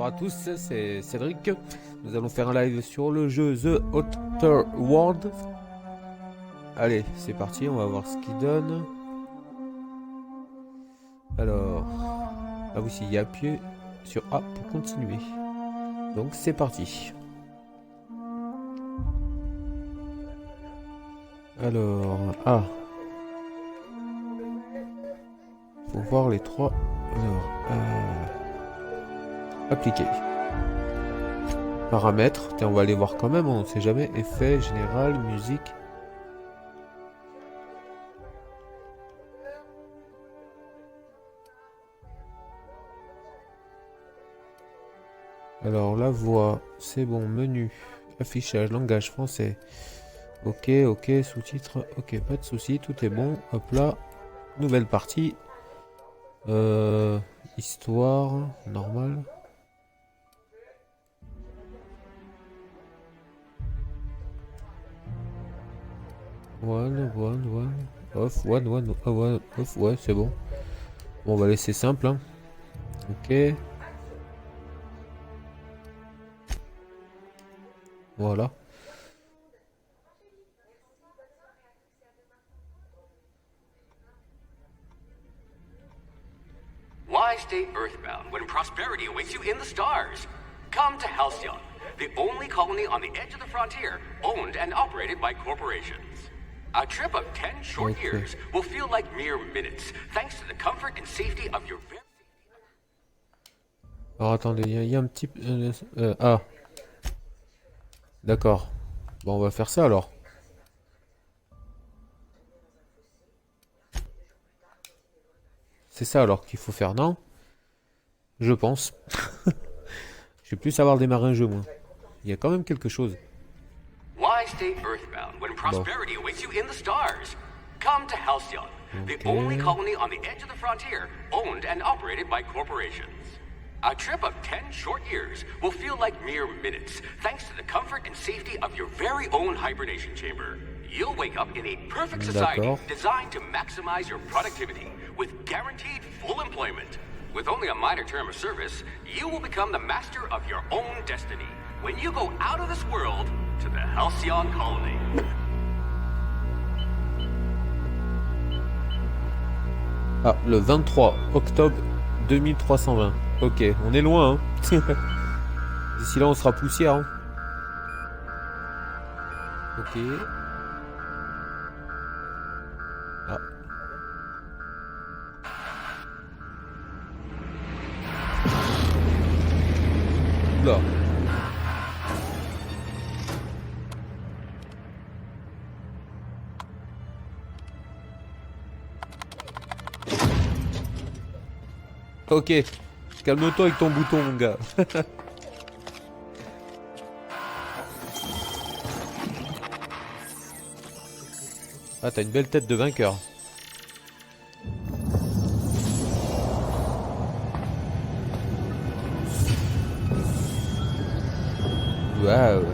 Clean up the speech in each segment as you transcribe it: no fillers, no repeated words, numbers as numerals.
bonsoir à tous, c'est Cdrik. Nous allons faire un live sur le jeu The Outer World. Allez, c'est parti, on va voir ce qu'il donne. Alors, ah oui, il y a appuyé sur A pour continuer. Donc c'est parti. Alors, A. Faut voir les trois. Alors, appliquer. Paramètres. Tiens, on va aller voir quand même, on ne sait jamais. Effet, général, musique. Alors, la voix, c'est bon. Menu, affichage, langage français. Ok, ok, sous-titres. Ok, pas de souci, tout est bon. Hop là. Nouvelle partie. Histoire, normal. One. Off, one, off, ouais, c'est bon. Bon, on va laisser simple, hein. Ok. Voilà. Why stay earthbound when prosperity awaits you in the stars? Come to Halcyon, the only colony on the edge of the frontier, owned and operated by corporations. A trip of 10 short years will feel like mere minutes, thanks to the comfort and safety of your very... Alors attendez, il y a un petit... ah. D'accord. Bon, on va faire ça alors. C'est ça alors qu'il faut faire, non? Je pense. Je vais plus savoir démarrer un jeu, moi. Il y a quand même quelque chose. Why stay earthbound when prosperity awaits you in the stars? Come to Halcyon, the only colony on the edge of the frontier, owned and operated by corporations. A trip of 10 short years will feel like mere minutes, thanks to the comfort and safety of your very own hibernation chamber. You'll wake up in a perfect society designed to maximize your productivity, with guaranteed full employment. With only a minor term of service, you will become the master of your own destiny when you go out of this world to the Halcyon colony. Ah, le 23 octobre 2320. Ok, on est loin, hein. D'ici là, on sera poussière, hein. Ok. Ah. Oula. Ok. Calme-toi avec ton bouton, mon gars. Ah, t'as une belle tête de vainqueur. Wow.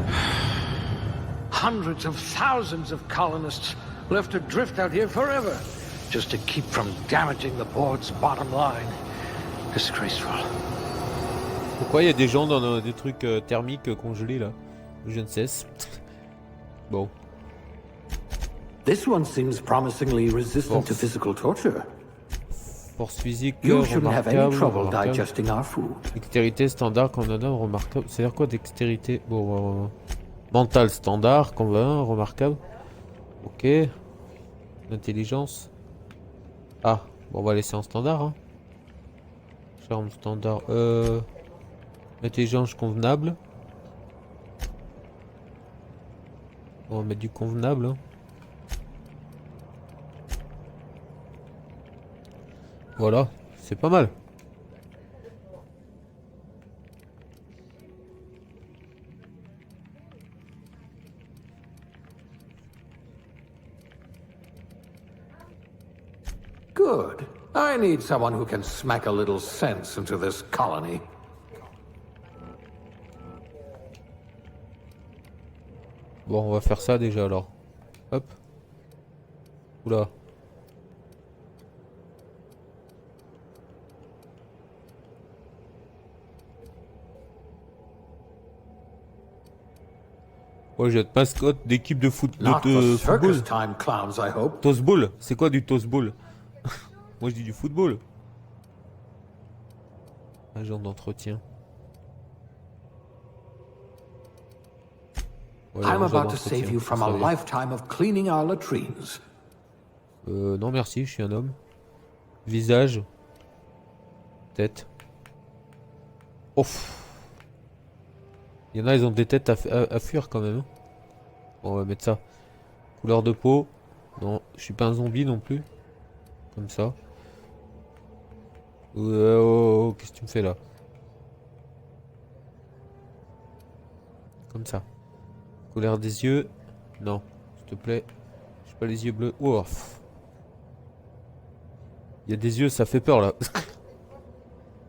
Hundreds of thousands of colonists left adrift out here forever, just to keep from damaging the board's bottom line. Disgraceful. Pourquoi il y a des gens dans des trucs thermiques congelés là? Je ne sais. Bon. This one seems promisingly resistant to physical torture. Force physique You shouldn't have any remarquable. trouble digesting our food. Dextérité standard convenable remarquable. C'est-à-dire quoi dextérité? Bon, mental standard convenable remarquable. Ok. Intelligence. Ah, bon, on va laisser en standard. Hein. Charme standard. Intelligence convenable. On va mettre du convenable. Hein. Voilà, c'est pas mal. Good. I need someone who can smack a little sense into this colony. Bon, on va faire ça déjà alors. Hop. Oula. Ouais, j'ai être mascotte d'équipe de foot Not de the football. circus time clowns, I hope. Toastball. C'est quoi du toastball? Moi je dis du football. Agent d'entretien. Ouais, I'm agent about to save d'entretien, you from a ça va. lifetime of cleaning our latrines. Non merci, je suis un homme. Visage. Tête. Ouf. Il y en a, ils ont des têtes à fuir quand même. Hein. Bon, on va mettre ça. Couleur de peau. Non, je suis pas un zombie non plus. Comme ça. Oh, qu'est-ce que tu me fais là? Comme ça. Couleur des yeux. Non, s'il te plaît. J'ai pas les yeux bleus. Oh. Il y a des yeux, ça fait peur là.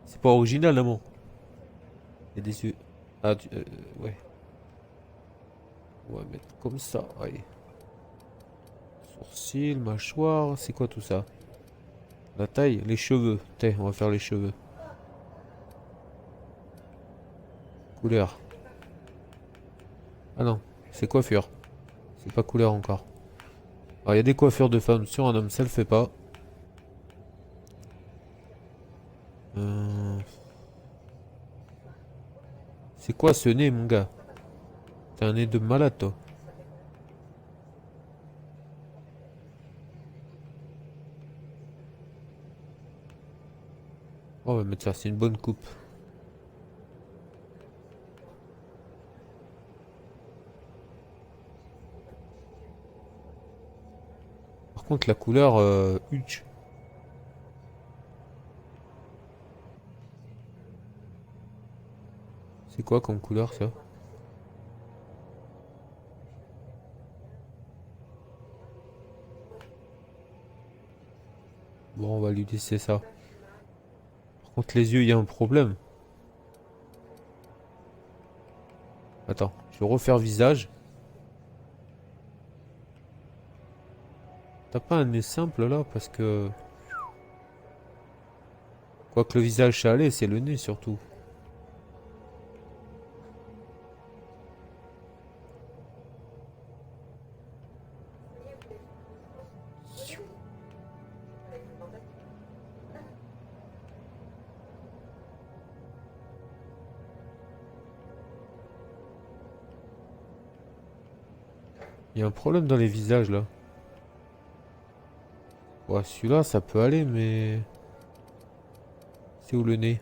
C'est pas original, maman. Il y a des yeux. Ah, ouais. On va mettre comme ça. Allez. Sourcils, mâchoire. C'est quoi tout ça? La taille, les cheveux. Tiens, on va faire les cheveux. Couleur. Ah non, c'est coiffure. C'est pas couleur encore. Alors, il y a des coiffures de femmes sur un homme, ça le fait pas. C'est quoi ce nez, mon gars? T'as un nez de malade, toi. Oh, on va mettre ça, c'est une bonne coupe. Par contre, la couleur, huge. C'est quoi comme couleur, ça? Bon, on va lui laisser ça. Par contre, les yeux, il y a un problème. Attends, je vais refaire visage. T'as pas un nez simple là? Parce que... Quoique le visage ça allait, c'est le nez surtout. Il y a un problème dans les visages là. Ouais, celui-là ça peut aller, mais... C'est où le nez?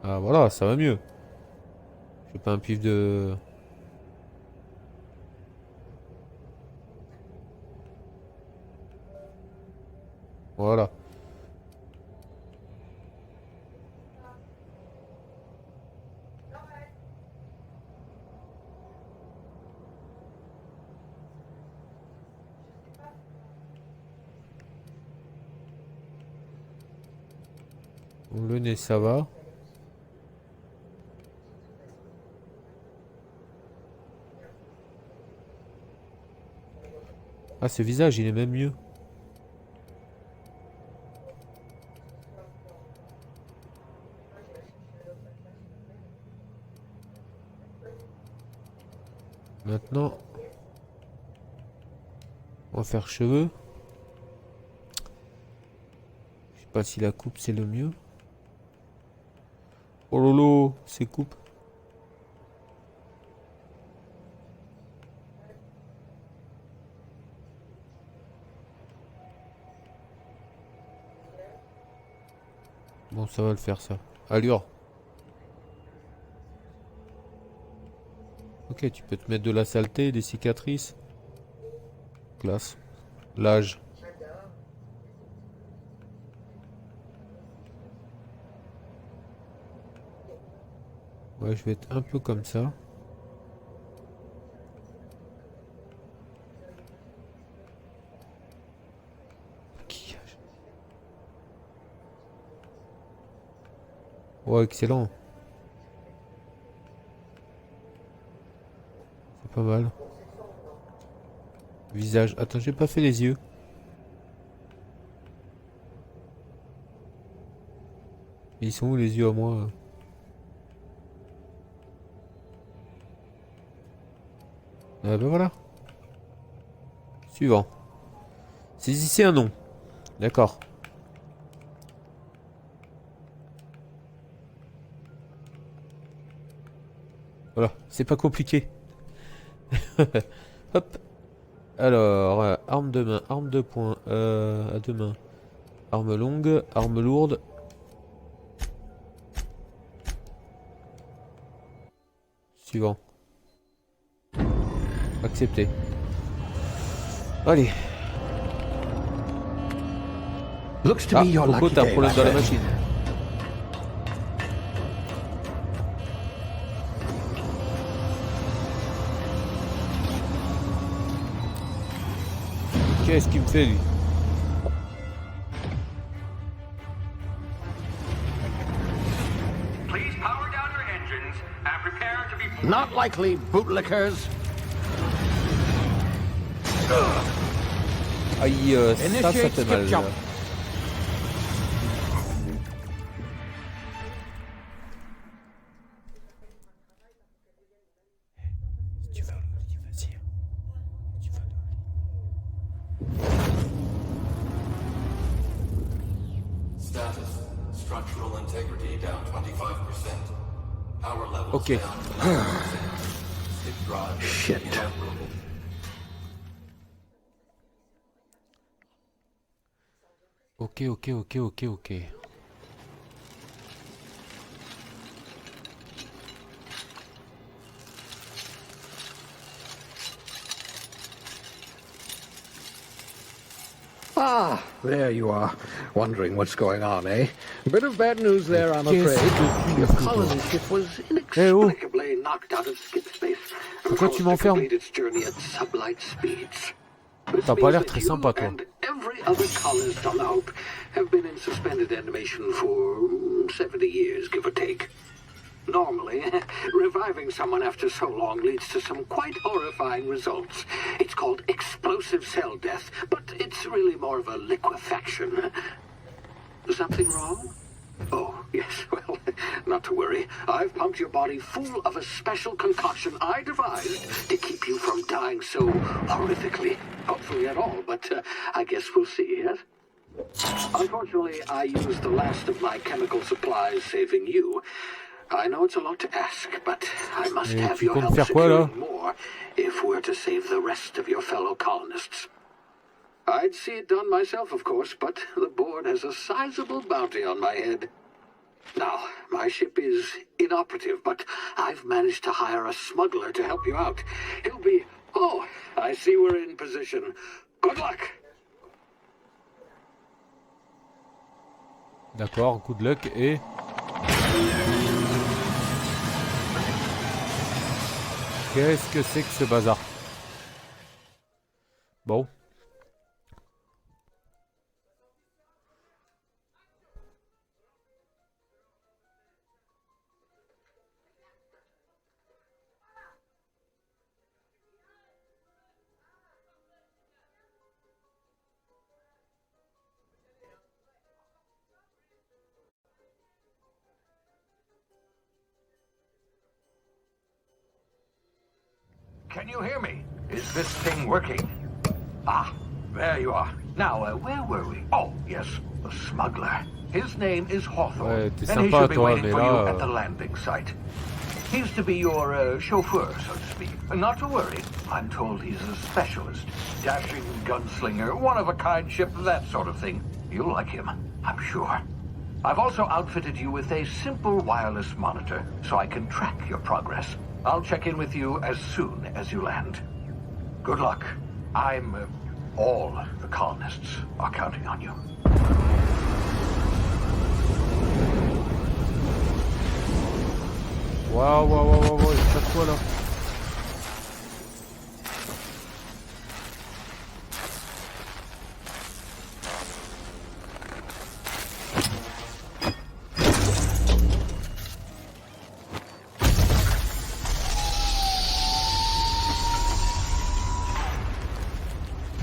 Ah voilà, ça va mieux. J'ai pas un pif de... Voilà. Bon, le nez ça va. Ah, ce visage il est même mieux. Maintenant, on va faire cheveux. Je sais pas si la coupe c'est le mieux. Oh lolo, c'est coupe. Bon, ça va le faire ça. Allure. Ok, tu peux te mettre de la saleté, des cicatrices. Classe. L'âge. Ouais, je vais être un peu comme ça. Maquillage. Ouais, excellent. C'est pas mal. Visage. Attends, j'ai pas fait les yeux. Ils sont où les yeux à moi? Ben voilà. Suivant. Saisissez un nom. D'accord. Voilà, c'est pas compliqué. Hop. Alors, arme de main, arme de poing, à deux mains. Arme longue, arme lourde. Suivant. Accepté. Allez. Looks to Ah, be your Coco, lucky t'as un day, problème my dans la friend. machine. Qu'est-ce qu'il me fait, lui? Please power down your engines and prepare to be... Not likely, bootlickers. Aïe, ça fait mal. jump. Tu vas au lit, vas-y. Tu vas Status. Structural integrity down 25%. Power levels Ok. down 20%. Stick drive Shit. inoperable. Ok. Ah, there you are. Wondering what's going on, eh? Bit of bad news there, I'm Qu'est-ce afraid. que tu Your me fous, colony toi? ship was Eh oh, inexplicably knocked out of skip space. pourquoi tu m'enfermes? Complete its journey at sublight speeds. T'as pas l'air très sympa, toi. And every other colonist on the Hope have been in suspended animation for 70 years, give or take. Normally, reviving someone after so long leads to some quite horrifying results. It's called explosive cell death, but it's really more of a liquefaction. Something wrong? Oh, yes, well, not to worry. I've pumped your body full of a special concoction I devised to keep you from dying so horrifically. Hopefully at all, but I guess we'll see, yes? Unfortunately, I used the last of my chemical supplies saving you. I know it's a lot to ask, but I must Et have tu your comptes help faire quoi, là? securing more if we're to save the rest of your fellow colonists. I'd see it done myself, of course, but the board has a sizable bounty on my head. Now, my ship is inoperative, but I've managed to hire a smuggler to help you out. He'll be... Oh, I see we're in position. Good luck! D'accord, coup de luck et... Qu'est-ce que c'est que ce bazar? Bon. Can you hear me? Is this thing working? Ah, there you are. Now, where were we? Oh, yes, the smuggler. His name is Hawthorne, Ouais, t'es and he sympa, should be toi, waiting mais for là, you at the landing site. He's to be your chauffeur, so to speak. Not to worry. I'm told he's a specialist. Dashing gunslinger, one-of-a-kind ship, that sort of thing. You'll like him, I'm sure. I've also outfitted you with a simple wireless monitor, so I can track your progress. I'll check in with you as soon as you land. Good luck. All the colonists are counting on you. Waouh, il se passe quoi là?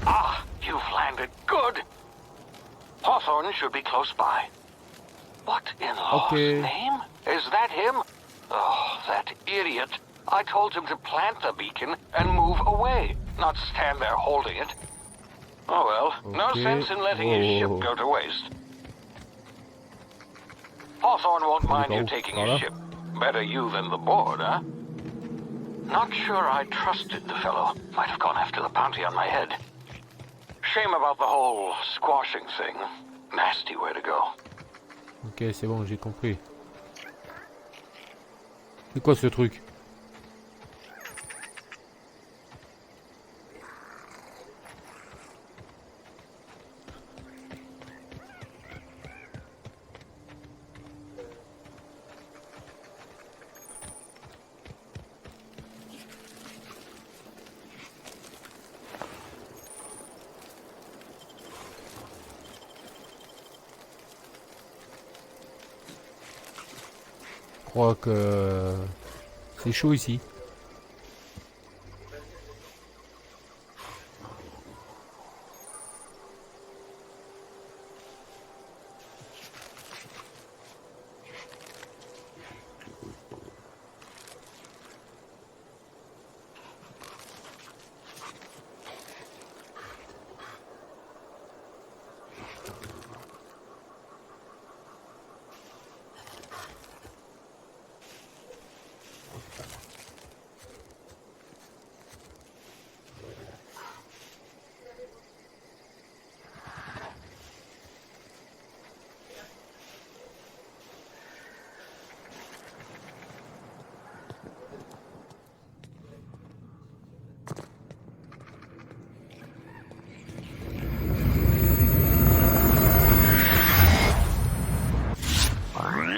Ah, you've landed. Good. Hawthorne should be close by. What in Lord's Okay. name? Is that him? Oh, that idiot. I told him to plant the beacon and move away, not stand there holding it. Oh well, no sense in letting his ship go to waste. Hawthorne won't mind you taking his ship. Better you than the board, huh? Not sure I trusted the fellow. Might have gone after the bounty on my head. Shame about the whole squashing thing. Nasty way to go. Ok, c'est bon, j'ai compris. C'est quoi ce truc? Je crois que c'est chaud ici.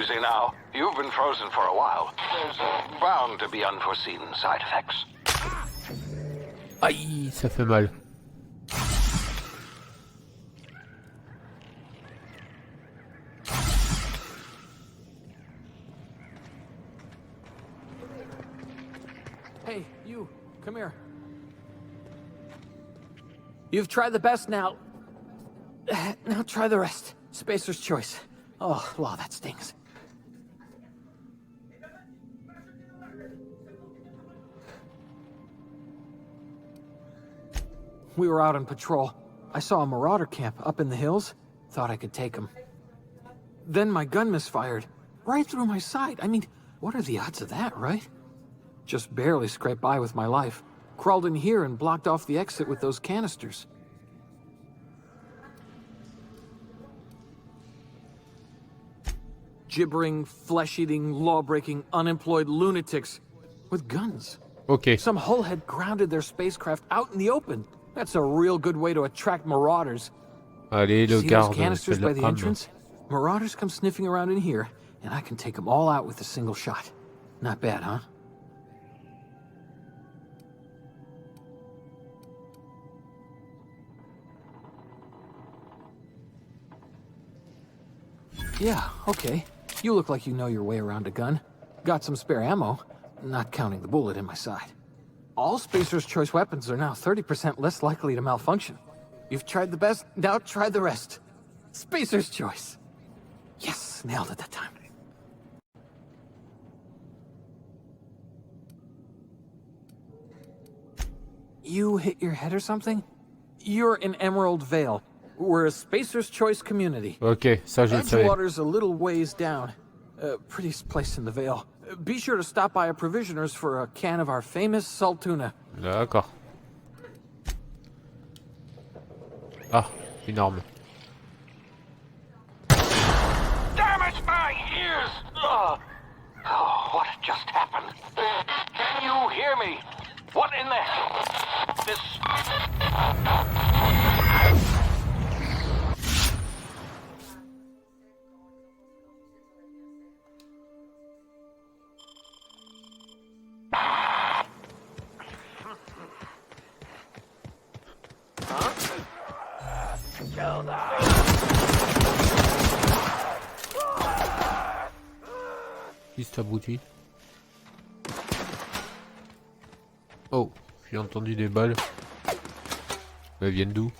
Easy now. You've been frozen for a while. There's bound to be unforeseen side effects. Aïe, ça fait mal. Hey, you, come here. You've tried the best now. Now try the rest. Spacer's choice. Oh, wow, that stings. We were out on patrol. I saw a marauder camp up in the hills. Thought I could take him. Then my gun misfired. Right through my side. I mean, what are the odds of that, right? Just barely scraped by with my life. Crawled in here and blocked off the exit with those canisters. Gibbering, flesh-eating, law-breaking, unemployed lunatics with guns. Ok. Some hullhead grounded their spacecraft out in the open. That's a real good way to attract marauders. Allez, le See those garde, canisters c'est by la the âme. entrance? Marauders come sniffing around in here, and I can take them all out with a single shot. Not bad, huh? Yeah, okay. You look like you know your way around a gun. Got some spare ammo, not counting the bullet in my side. All Spacer's choice weapons are now 30% less likely to malfunction. You've tried the best, now try the rest. Spacer's choice. Yes, nailed it that time. You hit your head or something? You're in Emerald Vale. We're a Spacer's Choice community. Ok, ça je le savais. Edgewater's a little ways down. Prettiest place in the Vale. Be sure to stop by a provisioner's for a can of our famous salt tuna. D'accord. Ah, énorme. Damage my ears! Oh, what just happened? Can you hear me? What in the... This... Juste abruti. Oh, j'ai entendu des balles. Elles viennent d'où?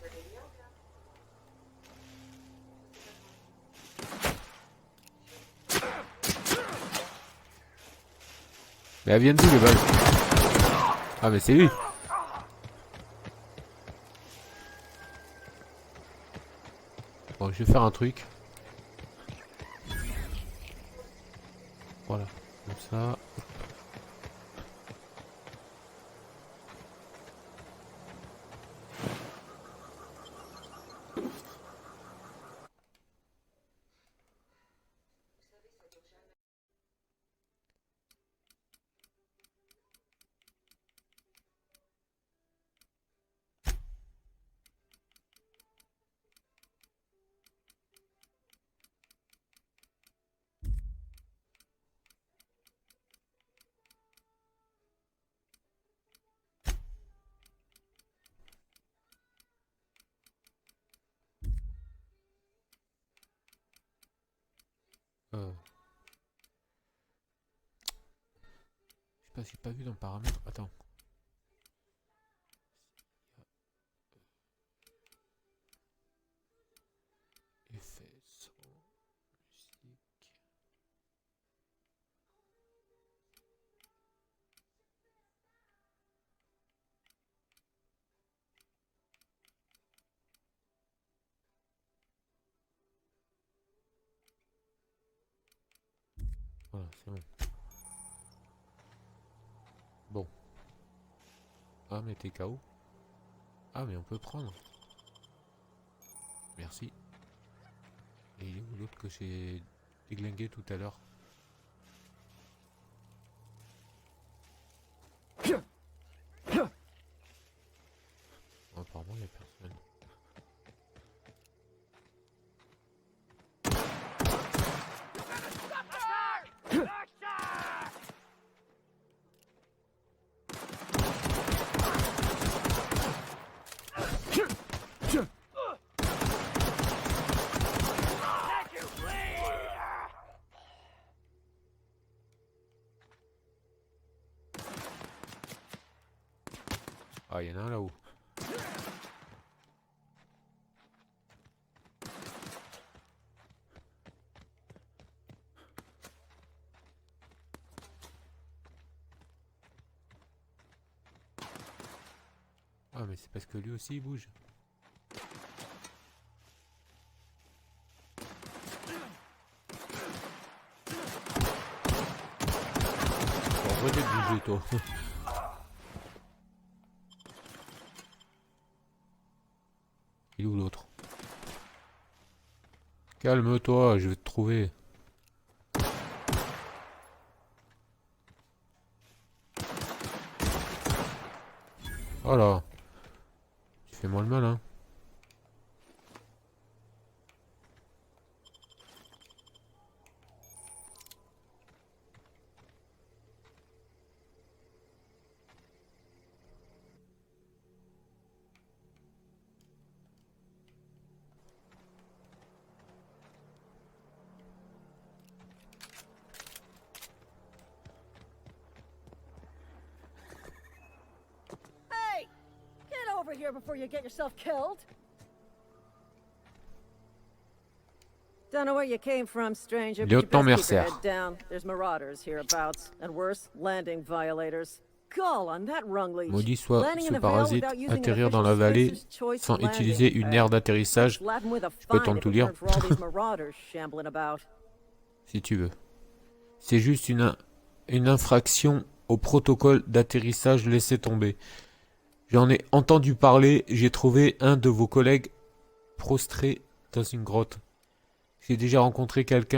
Mais elle vient d'où les balles? Ah mais c'est lui. Bon, je vais faire un truc. Voilà, comme ça. Je sais pas, j'ai pas vu dans paramètres. Attends. Effets, son, musique. Voilà, c'est bon. Bon. Ah, mais t'es KO. Ah, mais on peut prendre. Merci. Et il est où l'autre que j'ai déglingué tout à l'heure? Apparemment, il n'y a personne. Ah, il y en a un là-haut. Ah, mais c'est parce que lui aussi il bouge. On va de bouger, toi. Il est où l'autre? Calme-toi, je vais te trouver. Voilà. Tu fais moi le mal, hein. Here before you get yourself killed. Don't know where you came from, stranger, but you best keep your head down. There's marauders hereabouts, and worse, landing violators. Call on that Rungley. Maudit soit ce parasite, atterrir dans la vallée sans utiliser une aire d'atterrissage. Je peux t'en tout lire. Si tu veux. C'est juste une infraction au protocole d'atterrissage, laissez tomber. J'en ai entendu parler, j'ai trouvé un de vos collègues prostré dans une grotte. J'ai déjà rencontré quelques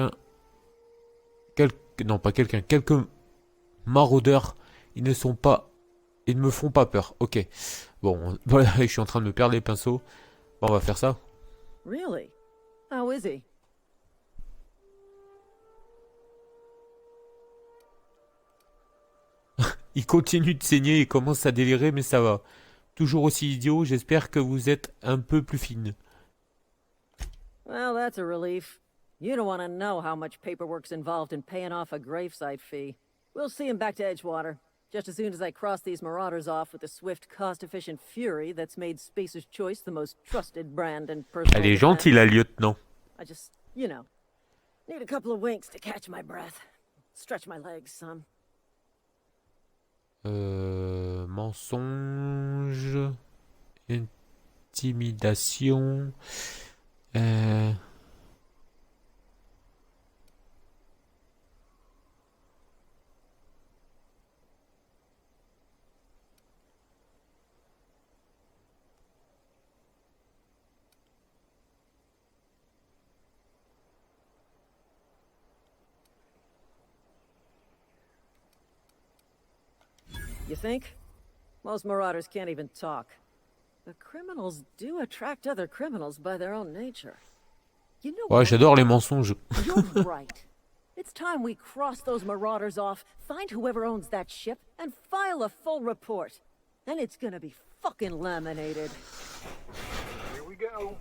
maraudeurs. Ils ne me font pas peur. Ok. Bon, voilà, je suis en train de me perdre les pinceaux. Bon, on va faire ça. Really? How is he? Il continue de saigner et commence à délirer, mais ça va. Toujours aussi idiot, j'espère que vous êtes un peu plus fine. Well, that's a relief. You don't want to know how much paperwork's involved in paying off a gravesite fee. We'll see him back to Edgewater, just as soon as I cross these marauders off with the swift, cost-efficient fury that's made Spacer's Choice the most trusted brand and personal. Elle est gentille, la lieutenant. I just, you know, need a couple of winks to catch my breath. Stretch my legs some. Mensonge. Intimidation. You think? Most marauders can't even talk. The criminals do attract other criminals by their own nature. You know Ouais, what? j'adore les mensonges. You're right. It's time we cross those marauders off, find whoever owns that ship, and file a full report. Then it's gonna be fucking laminated. Here we go.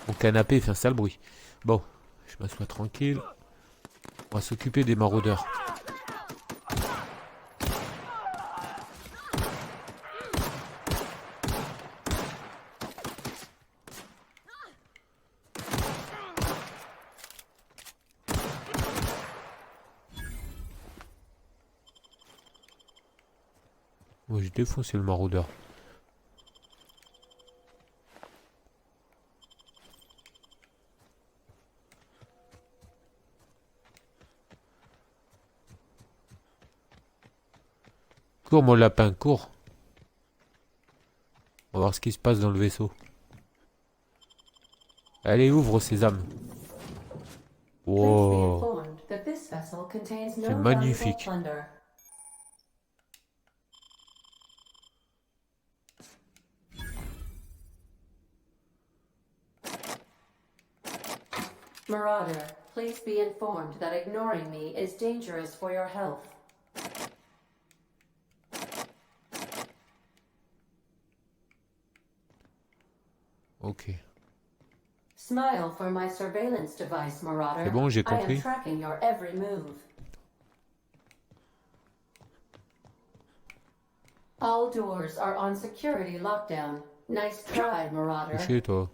Mon canapé fait un sale bruit. Bon, je m'assois tranquille. On va s'occuper des maraudeurs. Moi, j'ai défoncé le maraudeur. Cours, mon lapin, cours. On va voir ce qui se passe dans le vaisseau. Allez, ouvre Sésame. Wow. C'est magnifique. Marauder, please be informed that ignoring me is dangerous for your health. Ok. Smile for my surveillance device, Marauder. C'est bon, j'ai I compris. am tracking your every move. All doors are on security lockdown. Nice try, Marauder. Chez toi.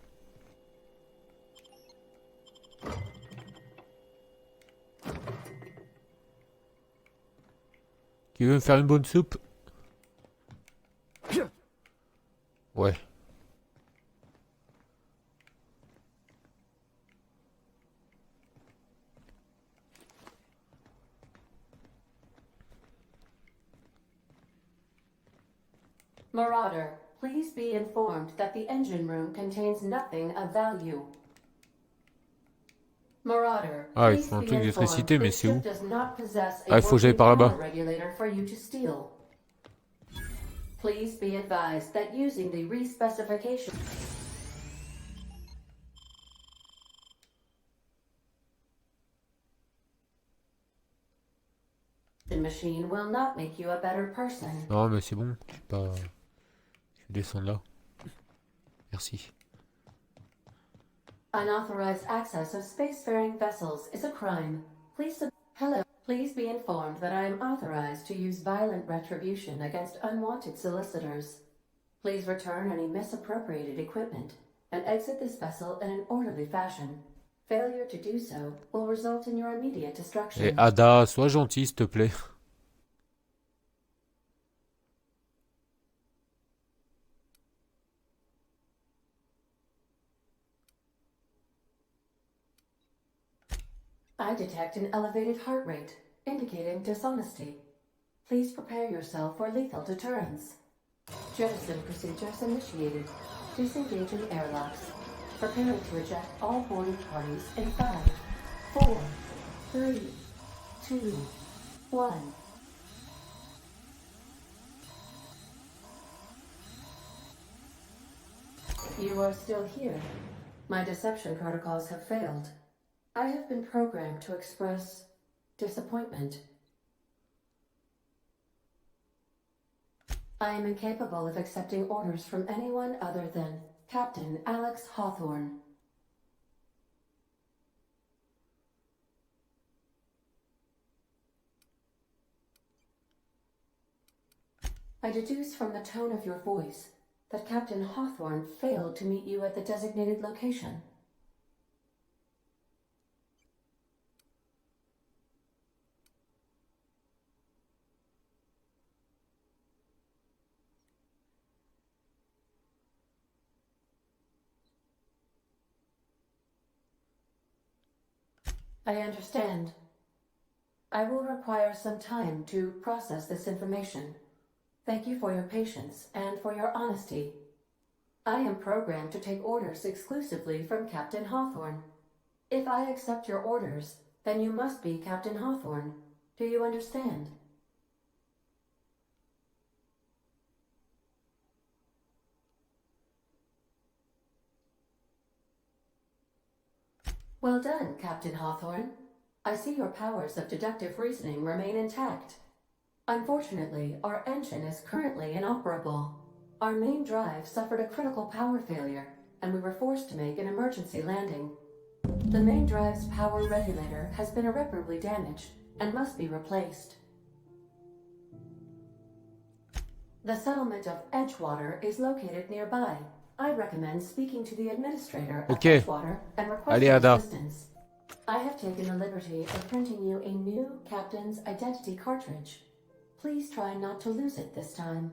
Qui veut me faire une bonne soupe? Ouais. Marauder, please be informed that the engine room contains nothing of value. Marauder, Ah, il please faut un be truc d'électricité, informed mais this c'est où? ship does not possess a Ah, il faut que j'aille par working là-bas. power regulator for you to steal. Please be advised that using the re-specification machine will not make you a better person. Non, mais c'est bon. Je suis pas. Je vais descendre là. Merci. Unauthorized access of spacefaring vessels is a crime. Hello. Please be informed that I am authorized to use violent retribution against unwanted solicitors. Please return any misappropriated equipment and exit this vessel in an orderly fashion. Failure to do so will result in your immediate destruction. Et Ada, sois gentil, s'il te plaît. I detect an elevated heart rate, indicating dishonesty. Please prepare yourself for lethal deterrence. Jettison procedures initiated. Disengaging airlocks. Preparing to eject all boarding parties in 5, 4, 3, 2, 1. You are still here. My deception protocols have failed. I have been programmed to express disappointment. I am incapable of accepting orders from anyone other than Captain Alex Hawthorne. I deduce from the tone of your voice that Captain Hawthorne failed to meet you at the designated location. I understand. I will require some time to process this information. Thank you for your patience and for your honesty. I am programmed to take orders exclusively from Captain Hawthorne. If I accept your orders, then you must be Captain Hawthorne. Do you understand? Well done, Captain Hawthorne. I see your powers of deductive reasoning remain intact. Unfortunately, our engine is currently inoperable. Our main drive suffered a critical power failure, and we were forced to make an emergency landing. The main drive's power regulator has been irreparably damaged and must be replaced. The settlement of Edgewater is located nearby. I recommend speaking to the administrator of Edgewater and requesting assistance. I have taken the liberty of printing you a new captain's identity cartridge. Please try not to lose it this time.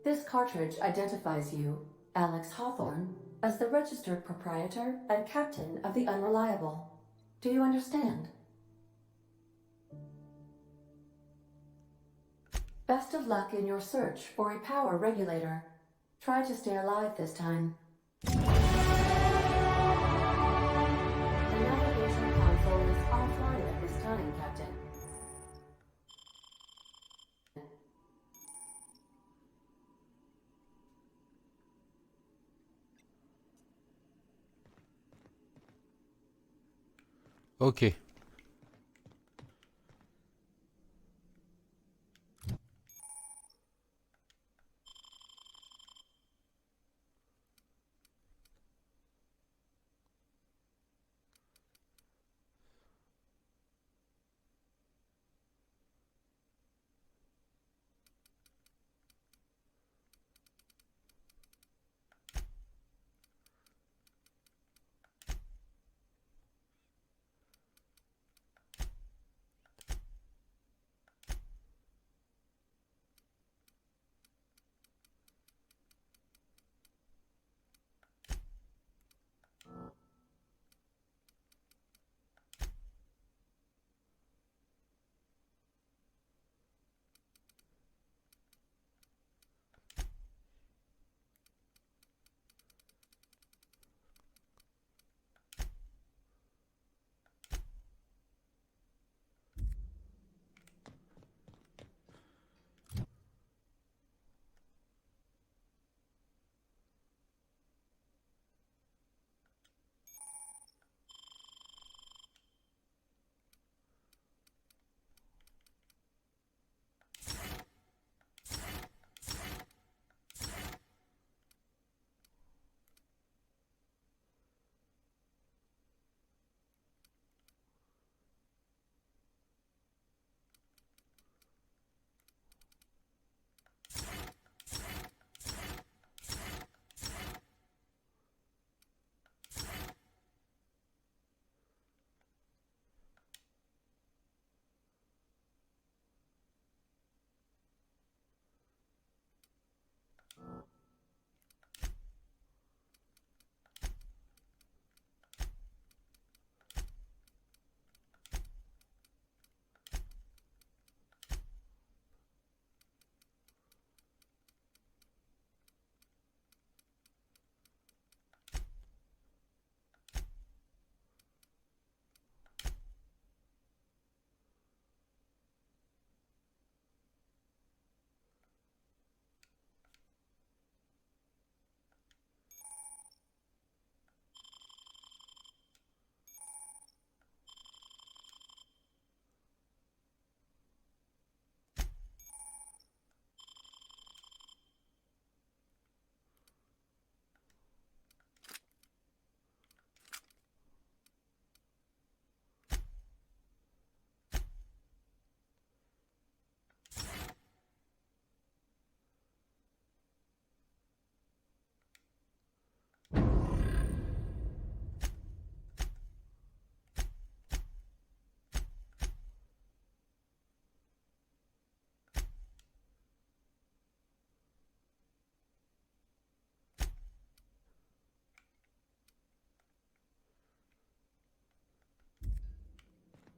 This cartridge identifies you, Alex Hawthorne, as the registered proprietor and captain of the Unreliable. Do you understand? Best of luck in your search for a power regulator. Try to stay alive this time. The navigation console is offline at this time, Captain. Ok.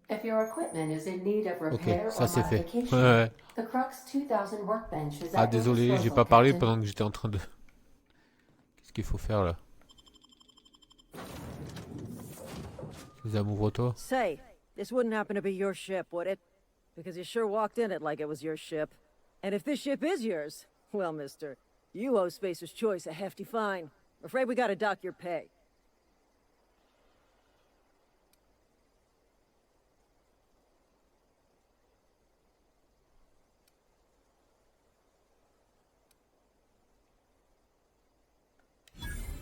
If your equipment is in need of Ok, repair ça or c'est fait. modification, Ouais. the Crux 2000 workbench is Ah at your désolé, j'ai disposal, pas parlé Captain. pendant que j'étais en train de... Qu'est-ce qu'il faut faire là? Les amoureux toi? Say, this wouldn't happen to be your ship, would it? Because you sure walked in it like it was your ship. And if this ship is yours, well, mister, you owe Spacer's Choice a hefty fine. Afraid we gotta dock your pay.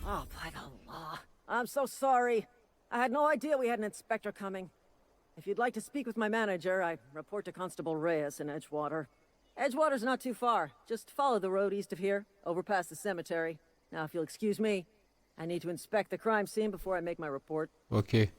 Oh, by the law. I'm so sorry. I had no idea we had an inspector coming. If you'd like to speak with my manager, I report to Constable Reyes in Edgewater. Edgewater's not too far. Just follow the road east of here, over past the cemetery. Now, if you'll excuse me, I need to inspect the crime scene before I make my report. Ok.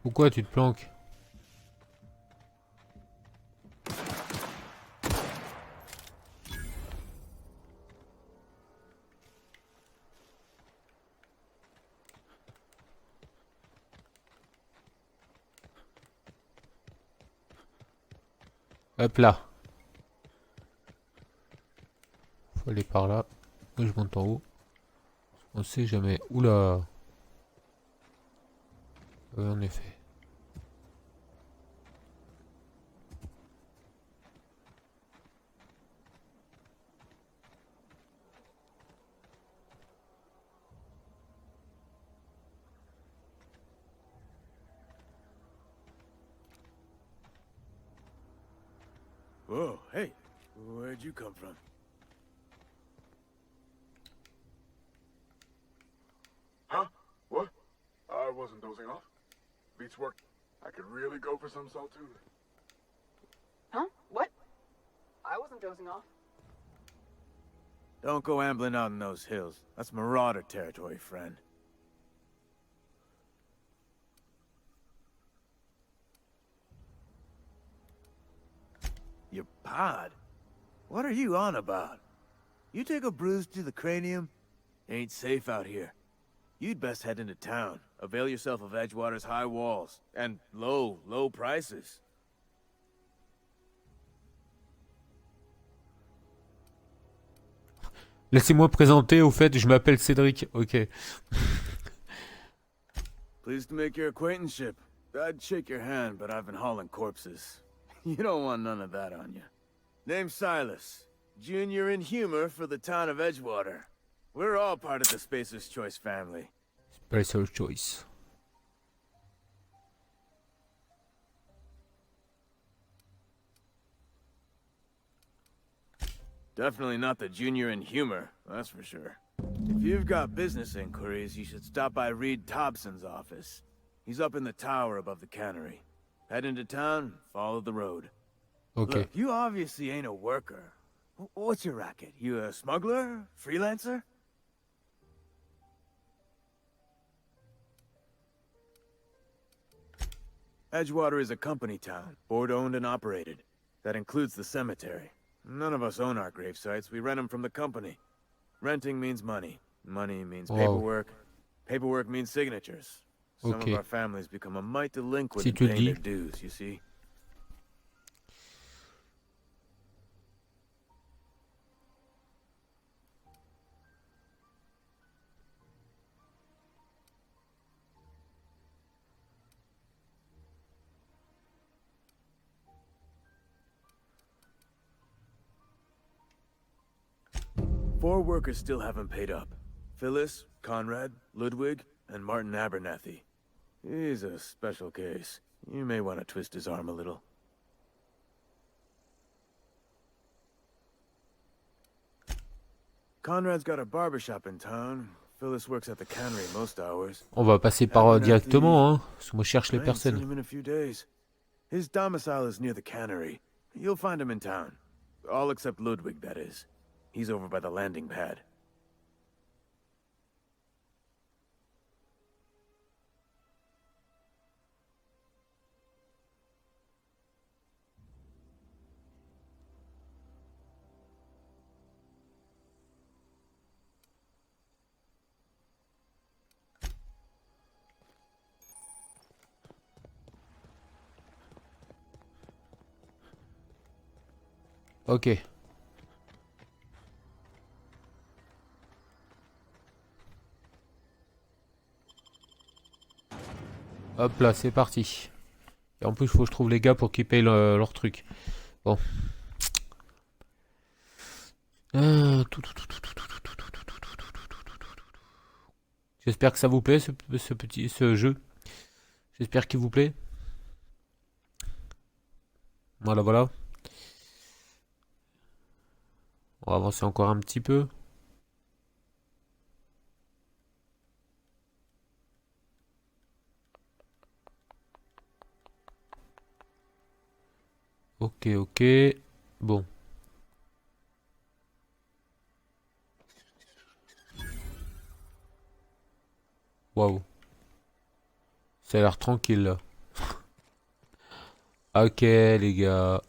Pourquoi tu te planques? Hop là. Faut aller par là. Moi je monte en haut. On sait jamais. Oula. Oui, en effet. Whoa, hey, where'd you come from? Huh? What? I wasn't dozing off. Beats work. I could really go for some salt too. Huh? What? I wasn't dozing off. Don't go ambling out in those hills. That's marauder territory, friend. Your pod? What are you on about? You take a bruise to the cranium? Ain't safe out here. You'd best head into town. Avail yourself of Edgewater's high walls. And low prices. Laissez-moi présenter, au fait, je m'appelle Cédric. Ok. Pleased to make your acquaintanceship. I'd shake your hand, but I've been hauling corpses. You don't want none of that on you. Name's Silas. Junior in humor for the town of Edgewater. We're all part of the Spacer's Choice family. Spacer's Choice. Definitely not the junior in humor, that's for sure. If you've got business inquiries, you should stop by Reed Thompson's office. He's up in the tower above the cannery. Head into town, follow the road. Ok. Look, you obviously ain't a worker. What's your racket? You a smuggler? Freelancer? Edgewater is a company town, board-owned and operated. That includes the cemetery. None of us own our grave sites, we rent them from the company. Renting means money. Money means paperwork. Paperwork means signatures. Some of our families become a mite delinquent in paying their dues, you see. 4 workers still haven't paid up. Phyllis, Conrad, Ludwig, and Martin Abernathy. He's a special case. You may want to twist his arm a little. Conrad's got a barbershop in town. Phyllis works at the cannery most hours. On va passer par directement, hein, parce que moi je cherche les personnes. In a few days. His domicile is near the cannery. You'll find him in town. All except Ludwig, that is. He's over by the landing pad. Ok. Hop là, c'est parti. Et en plus, il faut que je trouve les gars pour qu'ils payent leur truc. Bon. J'espère que ça vous plaît, ce jeu. J'espère qu'il vous plaît. Voilà, voilà. On va avancer encore un petit peu. Ok, ok. Bon. Waouh. Ça a l'air tranquille là. Ok les gars.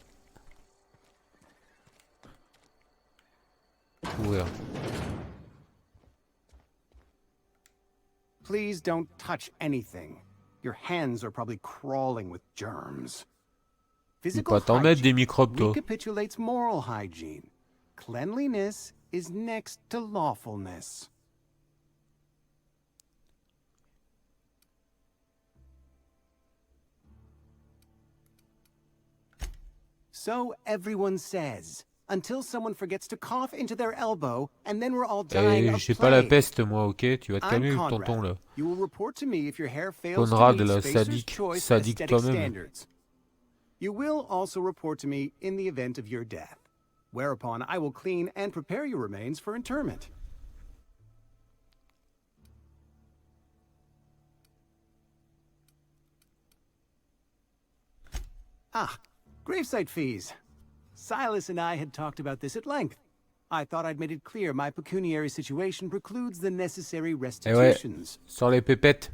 Ouvrir. Please don't touch anything. Your hands are probably crawling with germs. Physical T'en mettre des hygiene microbes, toi. recapitulates moral hygiene. Cleanliness is next to lawfulness. So everyone says, until someone forgets to cough into their elbow, and then we're all dying of J'ai pas la plague. peste moi, ok? Tu vas te I'm calmer, Conrad. tonton là. You will report to me if your hair fails to Conrad, meet là, Spacer's Choice sadique aesthetic toi-même. standards. You will also report to me in the event of your death, whereupon I will clean and prepare your remains for interment. Ah, gravesite fees. Silas and I had talked about this at length. I thought I'd made it clear my pecuniary situation precludes the necessary Eh ouais, restitutions. sur les pépettes.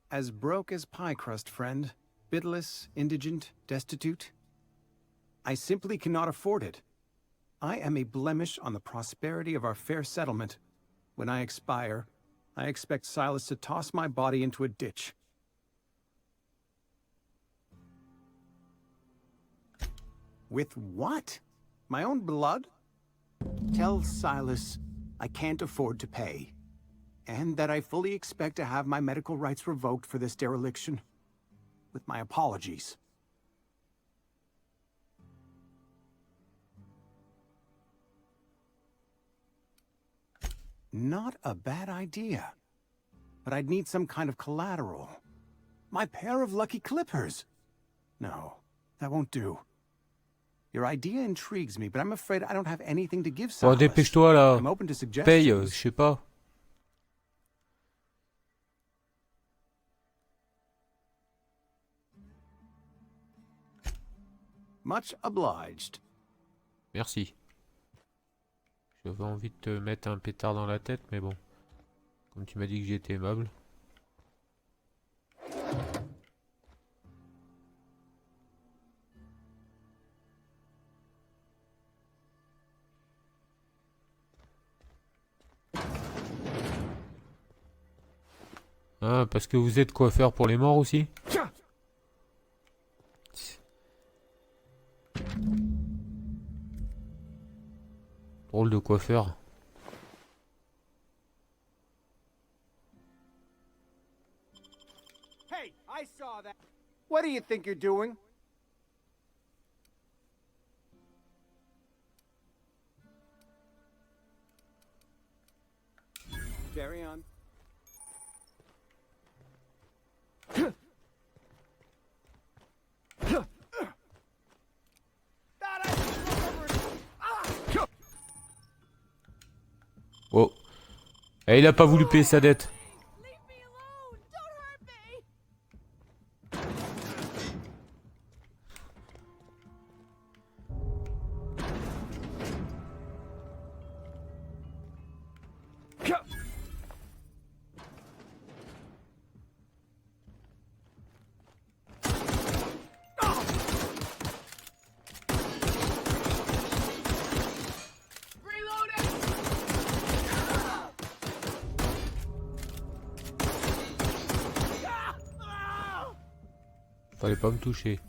As broke as pie crust, friend. Bidless, indigent, destitute. I simply cannot afford it. I am a blemish on the prosperity of our fair settlement. When I expire, I expect Silas to toss my body into a ditch. With what? My own blood? Tell Silas I can't afford to pay. And that I fully expect to have my medical rights revoked for this dereliction. With my apologies. Not a bad idea. But I'd need some kind of collateral. My pair of lucky clippers. No, that won't do. Your idea intrigues me, but I'm afraid I don't have anything to give Bon, Silas. dépêche-toi là. I'm open to Paye, suggestions. je sais pas. Much obliged. Merci. J'avais envie de te mettre un pétard dans la tête, mais bon. Comme tu m'as dit que j'étais aimable. Ah, parce que vous êtes coiffeur pour les morts aussi? Drôle de coiffeur. Hey, I saw that. What do you think you're doing? Carry on. Oh. Et il a pas voulu payer sa dette. Fallait pas me toucher.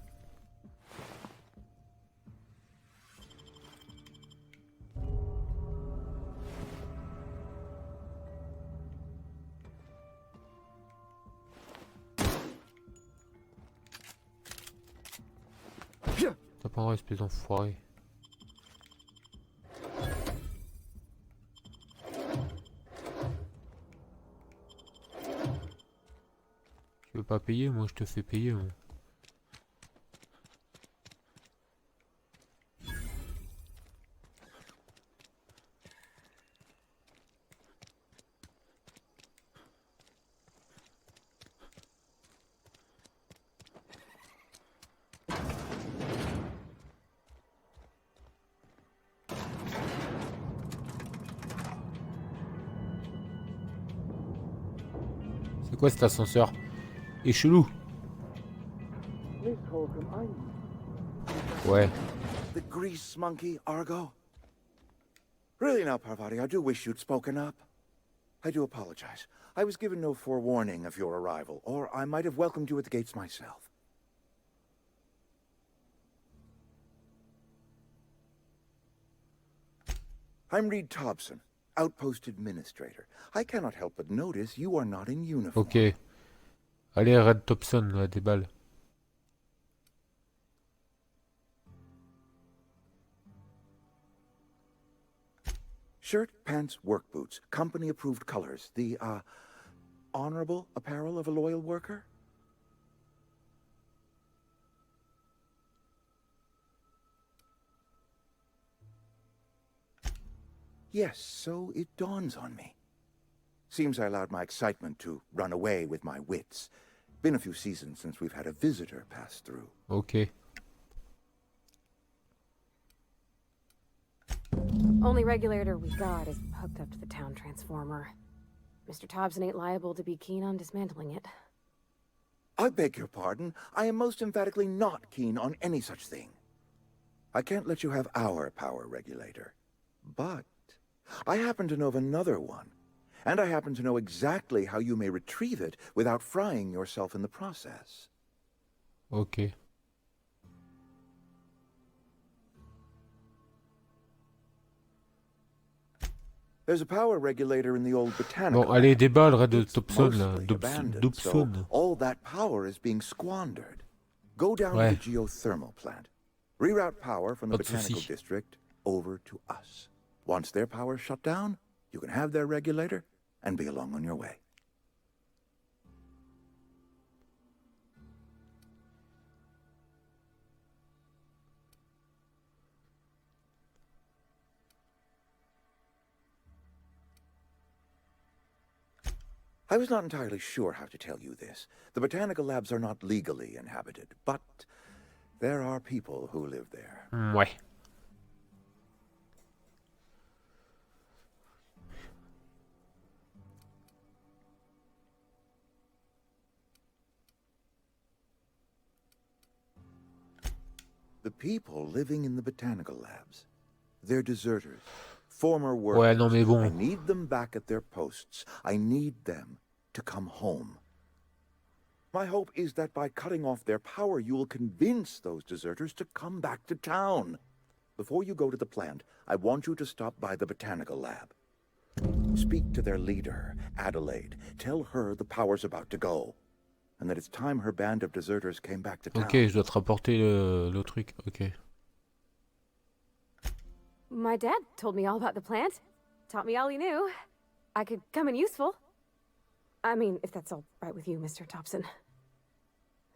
T'as pas un espèce d'enfoiré. Tu veux pas payer? Moi je te fais payer. Moi. C'est quoi cet ascenseur? Et chelou. Ouais. The grease monkey, Argo? Really now, Parvati, I do wish you'd spoken up. I do apologize. I was given no forewarning of your arrival, or I might have welcomed you at the gates myself. I'm Reed Thompson, Outpost Administrator. I cannot help but notice you are not in uniform. Ok. Allez, Red Thompson, là, des balles. Shirt, pants, work boots, company-approved colors. The, honorable apparel of a loyal worker? Yes, so it dawns on me. Seems I allowed my excitement to run away with my wits. Been a few seasons since we've had a visitor pass through. Ok. Only regulator we got is hooked up to the town transformer. Mr. Thompson ain't liable to be keen on dismantling it. I beg your pardon. I am most emphatically not keen on any such thing. I can't let you have our power regulator. But I happen to know of another one. And I happen to know exactly how you may retrieve it without frying yourself in the process. Ok. There's a power regulator in the old botanical. Bon, allez, des balles, Red Thompson, là. Abandoned, so all that power is being squandered. Go down to the geothermal plant. Reroute power from the botanical district over to us. Once their power's shut down, you can have their regulator and be along on your way. I was not entirely sure how to tell you this. The botanical labs are not legally inhabited, but there are people who live there. Ouais. The people living in the botanical labs, they're deserters. Former workers. Ouais, non mais bon. I need them back at their posts. I need them to come home. My hope is that by cutting off their power, you will convince those deserters to come back to town. Before you go to the plant, I want you to stop by the botanical lab. Speak to their leader, Adelaide. Tell her the power's about to go. And that it's time her band of deserters came back to town. Ok, je dois te rapporter le truc. Ok. My dad told me all about the plant. Taught me all he knew. I could come in useful. I mean, if that's all right with you, Mr. Thompson.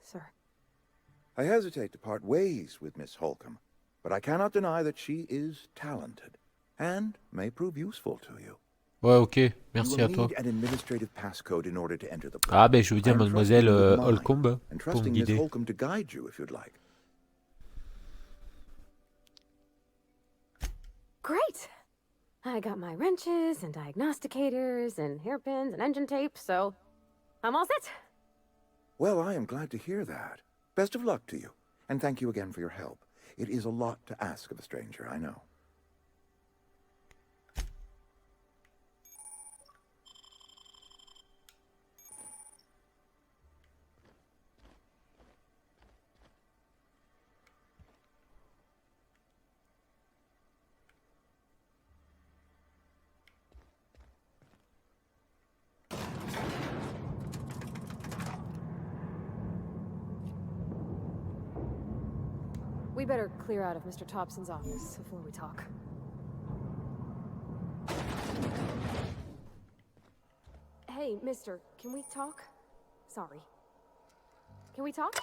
Sir. I hesitate to part ways with Miss Holcomb, but I cannot deny that she is talented and may prove useful to you. Ouais, ok, merci à toi. Ah, ben je veux dire mademoiselle Holcomb pour me guider. Great! I got my wrenches and diagnosticators and hairpins and engine tape, so I'm all set. Well, I am glad to hear that. Best of luck to you, and thank you again for your help. It is a lot to ask of a stranger, I know. We better clear out of Mr. Thompson's office before we talk. Hey, mister, can we talk? Sorry. Can we talk?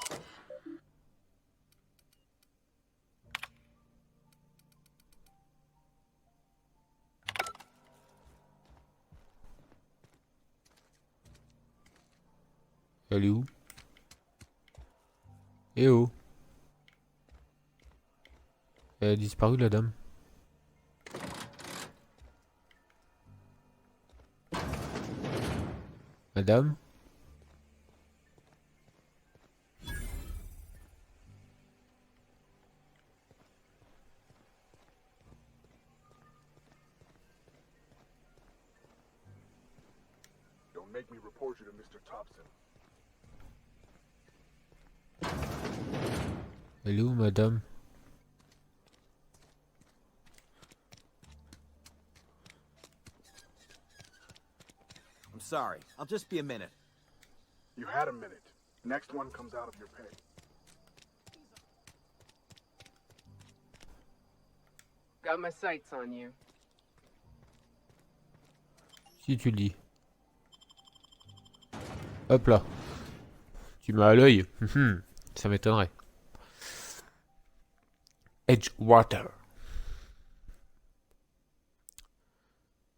Elle est où? Eh oh. Elle a disparu la dame. Madame? Don't make me report you to Mr. Thompson. Elle est où, madame? I'm sorry. I'll just be a minute. You had a minute. Next one comes out of your pay. Got my sights on you. Si tu le dis. Hop là. Tu m'as à l'œil. Ça m'étonnerait. Edgewater.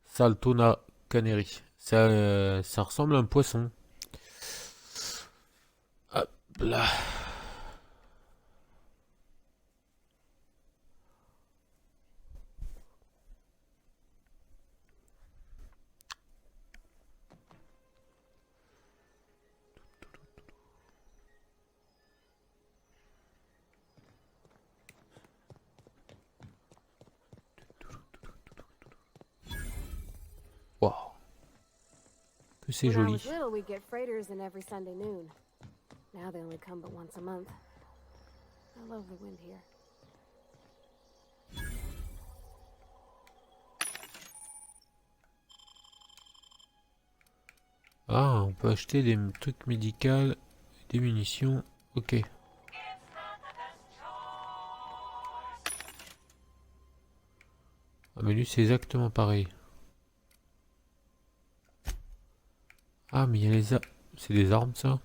Saltona Canary. Ça ressemble à un poisson. Hop là. Wow. Que c'est joli. When I was little, we'd get freighters in every Sunday noon. Now they only come but once a month. I love the wind here. Ah, on peut acheter des trucs médicaux, des munitions. Ok. Ah, mais lui, c'est exactement pareil. Ah, mais il y a les armes. C'est des armes, ça?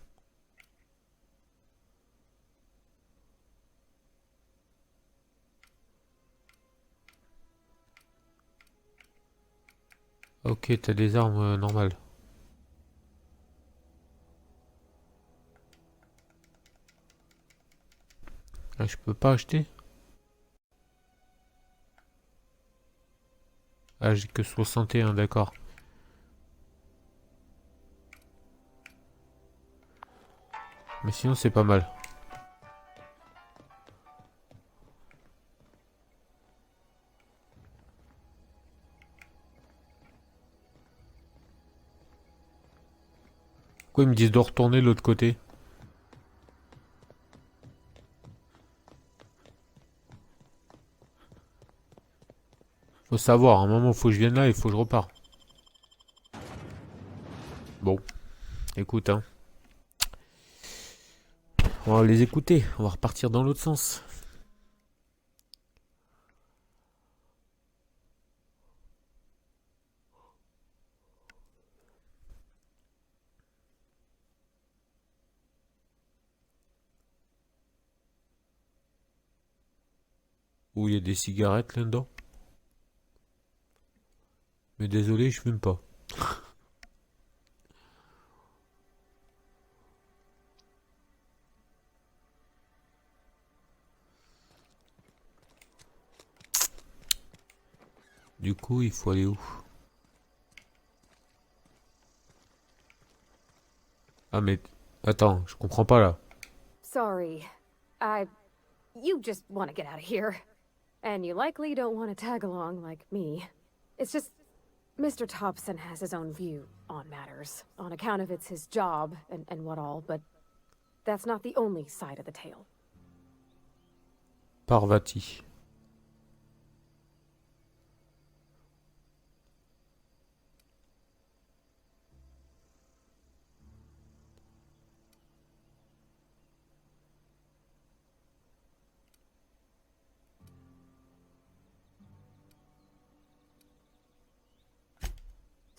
Ok, t'as des armes normales. Ah, je peux pas acheter? Ah, j'ai que 61, d'accord. Mais sinon, c'est pas mal. Pourquoi ils me disent de retourner de l'autre côté? Faut savoir, à un moment, faut que je vienne là et faut que je repars. Bon, écoute, hein. On va les écouter, on va repartir dans l'autre sens. Où il y a des cigarettes là-dedans. Mais désolé, je fume pas. Du coup, il faut aller où? Ah mais... Attends, je comprends pas là. Sorry. You just want to get out of here. And you likely don't want to tag along like me. It's just... Mr. Thompson has his own view on matters, on account of it's his job and what all, but that's not the only side of the tale. Parvati.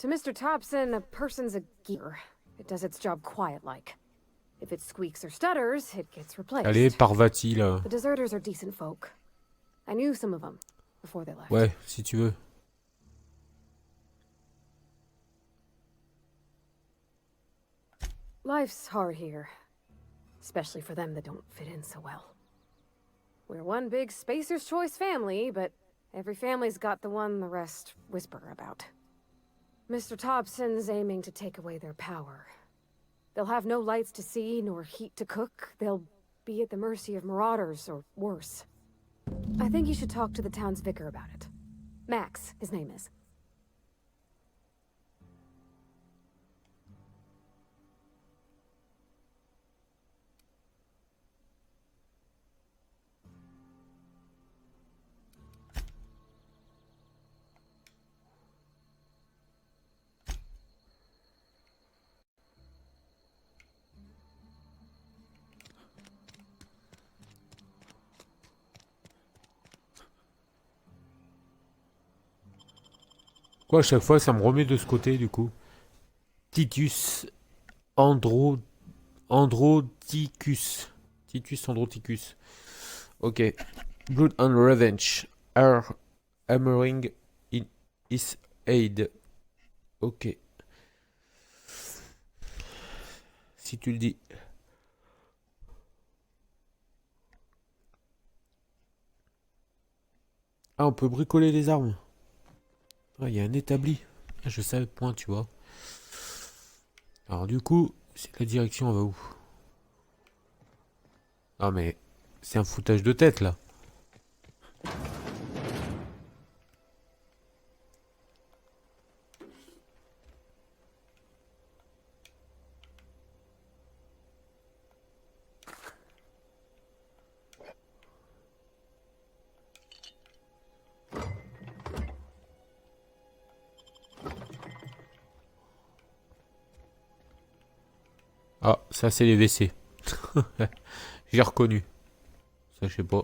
To Mr. Thompson, a person's a gear. It does its job quiet-like. If it squeaks or stutters, it gets replaced. Allez, Parvati là. The deserters are decent folk. I knew some of them before they left. Ouais, si tu veux. Life's hard here. Especially for them that don't fit in so well. We're one big Spacer's Choice family, but every family's got the one the rest whisper about. Mr. Thompson's aiming to take away their power. They'll have no lights to see, nor heat to cook. They'll be at the mercy of marauders, or worse. I think you should talk to the town's vicar about it. Max, his name is. Quoi, à chaque fois, ça me remet de ce côté, du coup. Titus Androticus. Titus Androticus. Ok. Blood and Revenge. Are hammering in his aid. Ok. Si tu le dis. Ah, on peut bricoler les armes. Ah, il y a un établi. Ah, je savais point, tu vois. Alors du coup, c'est la direction, on va où? Ah mais, c'est un foutage de tête, là. Ah, ça c'est les WC. J'ai reconnu. Ça, je sais pas.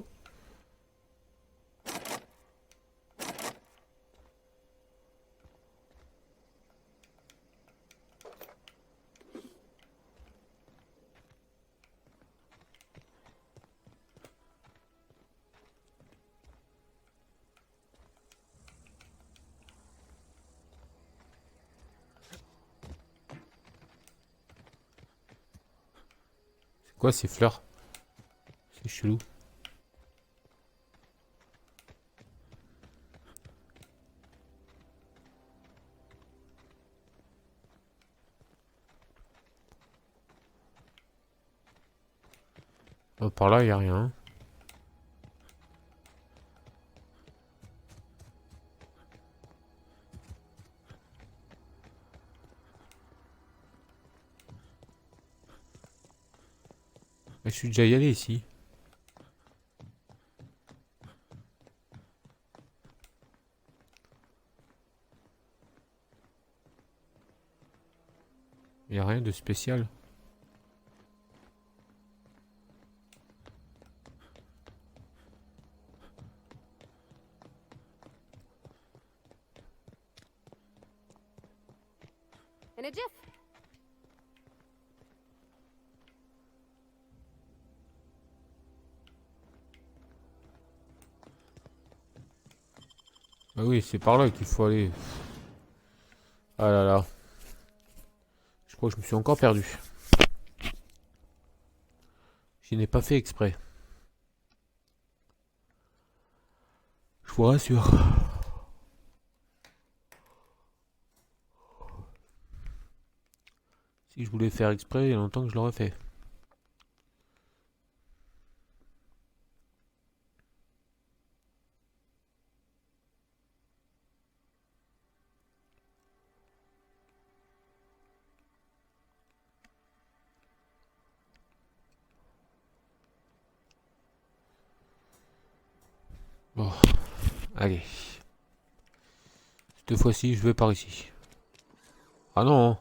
C'est quoi ces fleurs? C'est chelou. Oh, par là, il n'y a rien. Je suis déjà y allé ici. Il n'y a rien de spécial. In a jiff. Ah oui, c'est par là qu'il faut aller. Ah là là. Je crois que je me suis encore perdu. Je n'ai pas fait exprès. Je vous rassure. Si je voulais faire exprès, il y a longtemps que je l'aurais fait. Bon, allez. Cette fois-ci, je vais par ici. Ah non.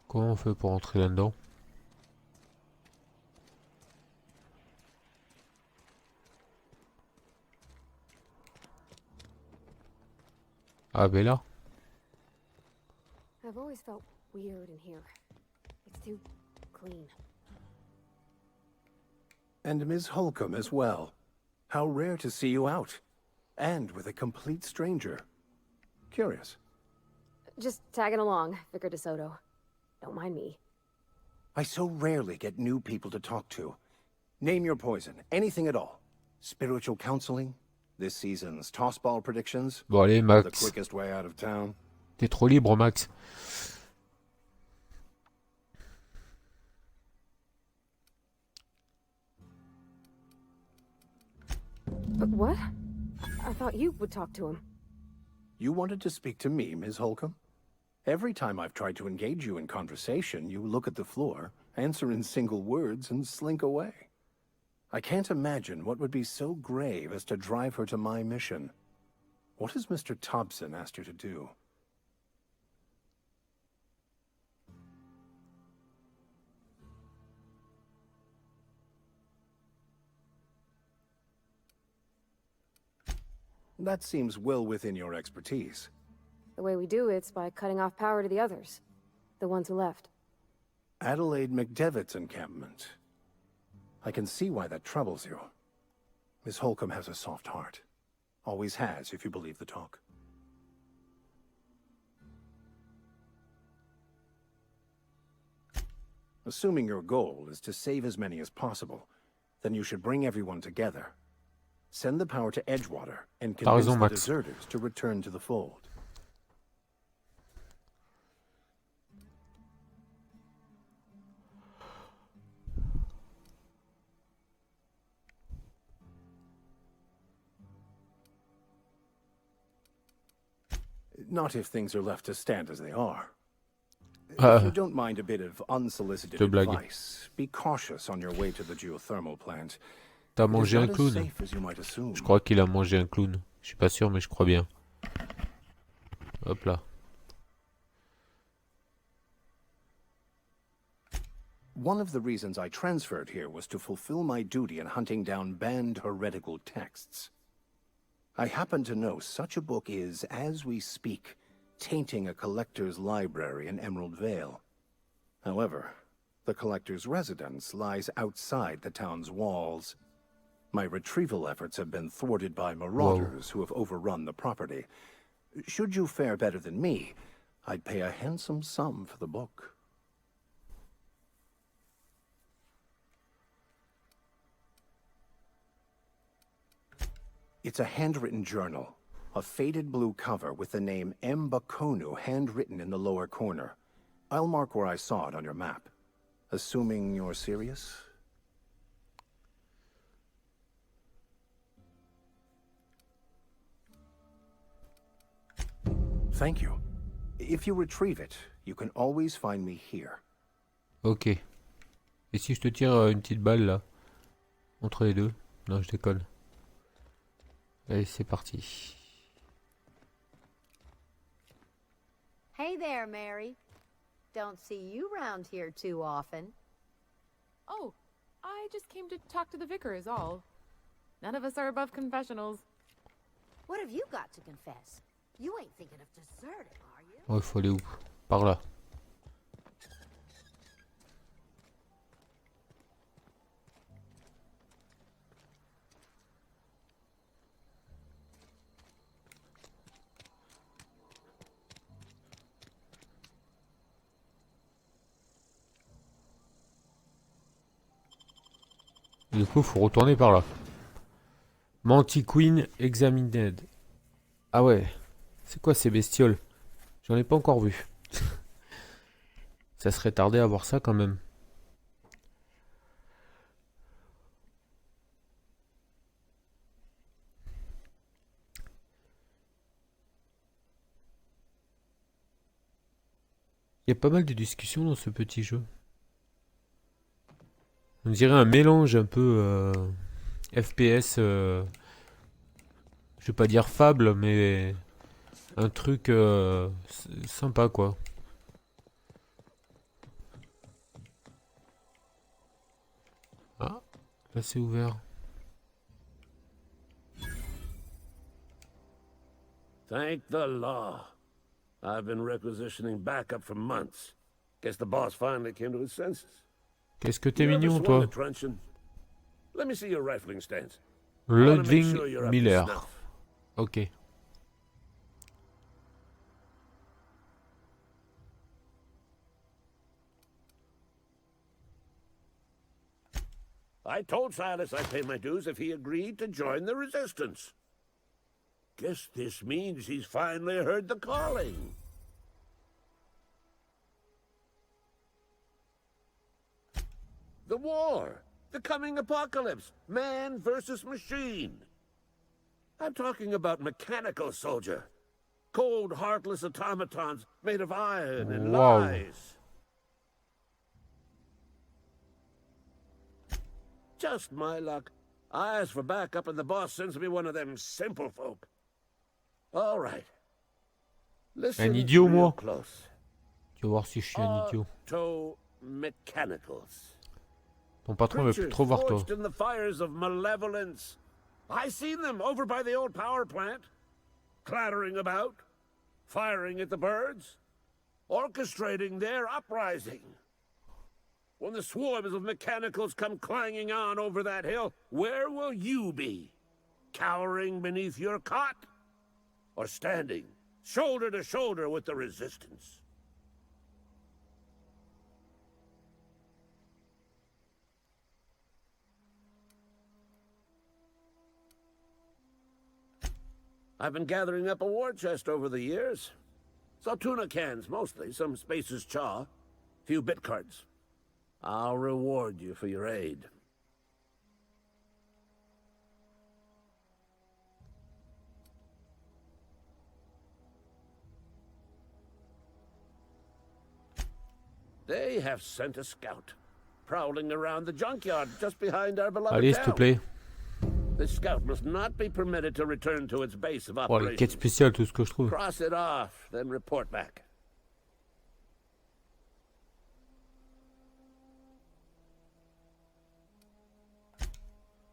Comment on fait pour entrer là-dedans? Ah ben là. I've always felt weird in here. It's too clean. And Ms. Holcomb as well. How rare to see you out. And with a complete stranger. Curious. Just tagging along, Vicar DeSoto. Don't mind me. I so rarely get new people to talk to. Name your poison, anything at all. Spiritual counseling, this season's tossball predictions. Bon allez Max. The quickest way out of town. T'es trop libre Max. But what? I thought you would talk to him. You wanted to speak to me, Ms. Holcomb? Every time I've tried to engage you in conversation, you look at the floor, answer in single words, and slink away. I can't imagine what would be so grave as to drive her to my mission. What has Mr. Thompson asked you to do? That seems well within your expertise. The way we do it's by cutting off power to the others. The ones who left. Adelaide McDevitt's encampment. I can see why that troubles you. Miss Holcomb has a soft heart. Always has, if you believe the talk. Assuming your goal is to save as many as possible, then you should bring everyone together. Send the power to Edgewater and convince the deserters to return to the fold. Not if things are left to stand as they are. If you don't mind a bit of unsolicited advice, be cautious on your way to the geothermal plant. T'as mangé un clown. Je crois qu'il a mangé un clown. Je suis pas sûr, mais je crois bien. Hop là. One of the reasons I transferred here was to fulfill my duty in hunting down banned heretical texts. I happen to know such a book is, as we speak, tainting a collector's library in Emerald Vale. However, the collector's residence lies outside the town's walls. My retrieval efforts have been thwarted by marauders who have overrun the property. Should you fare better than me, I'd pay a handsome sum for the book. It's a handwritten journal, a faded blue cover with the name M. Bakonu handwritten in the lower corner. I'll mark where I saw it on your map. Assuming you're serious? Thank you. If you retrieve it, you can always find me here. Ok. Et si je te tire une petite balle là? Entre les deux? Non, je déconne. Allez, c'est parti. Hey there, Mary. Don't see you round here too often. Oh, I just came to talk to the vicar is all. None of us are above confessionals. What have you got to confess? You ain't thinking of deserting, are you? Oh, il faut aller où? Par là. Du coup, faut retourner par là. Manti Queen Examined. Ah ouais. C'est quoi ces bestioles? J'en ai pas encore vu. Ça serait tardé à voir ça quand même. Il y a pas mal de discussions dans ce petit jeu. On dirait un mélange un peu FPS, je vais pas dire fable, mais un truc sympa quoi. Ah, là c'est ouvert. Thank the law. I've been requisitioning backup for months. Guess the boss finally came to his senses. Qu'est-ce que t'es mignon, toi. Let me see your rifling stance. Ludwig Miller. Ok. I told Silas I'd pay my dues if he agreed to join the resistance. Guess this means he's finally heard the calling. The war. The coming apocalypse. Man versus machine. I'm talking about mechanical soldier. Cold, heartless automatons made of iron and lies. Just my luck. I ask for backup and the boss sends me one of them simple folk. All right. Listen un idiot, moi. Close. Tu vas voir si je suis un idiot. Mechanicals. Ton patron veut plus trop voir toi. In the fires of malevolence. I seen them over by the old power plant, clattering about, firing at the birds, orchestrating their uprising. When the swarms of mechanicals come clanging on over that hill, where will you be? Cowering beneath your cot? Or standing, shoulder to shoulder with the resistance? I've been gathering up a war chest over the years. Saw tuna cans, mostly, some Spacer's chaw, few bit cards. I'll reward you for your aid. They have sent a scout, prowling around the junkyard just behind our beloved Allez, s'il te plaît. The scout must not be permitted to return to its base of Oh, operations. les quêtes spéciales, tout ce que je trouve. Cross it off, then report back.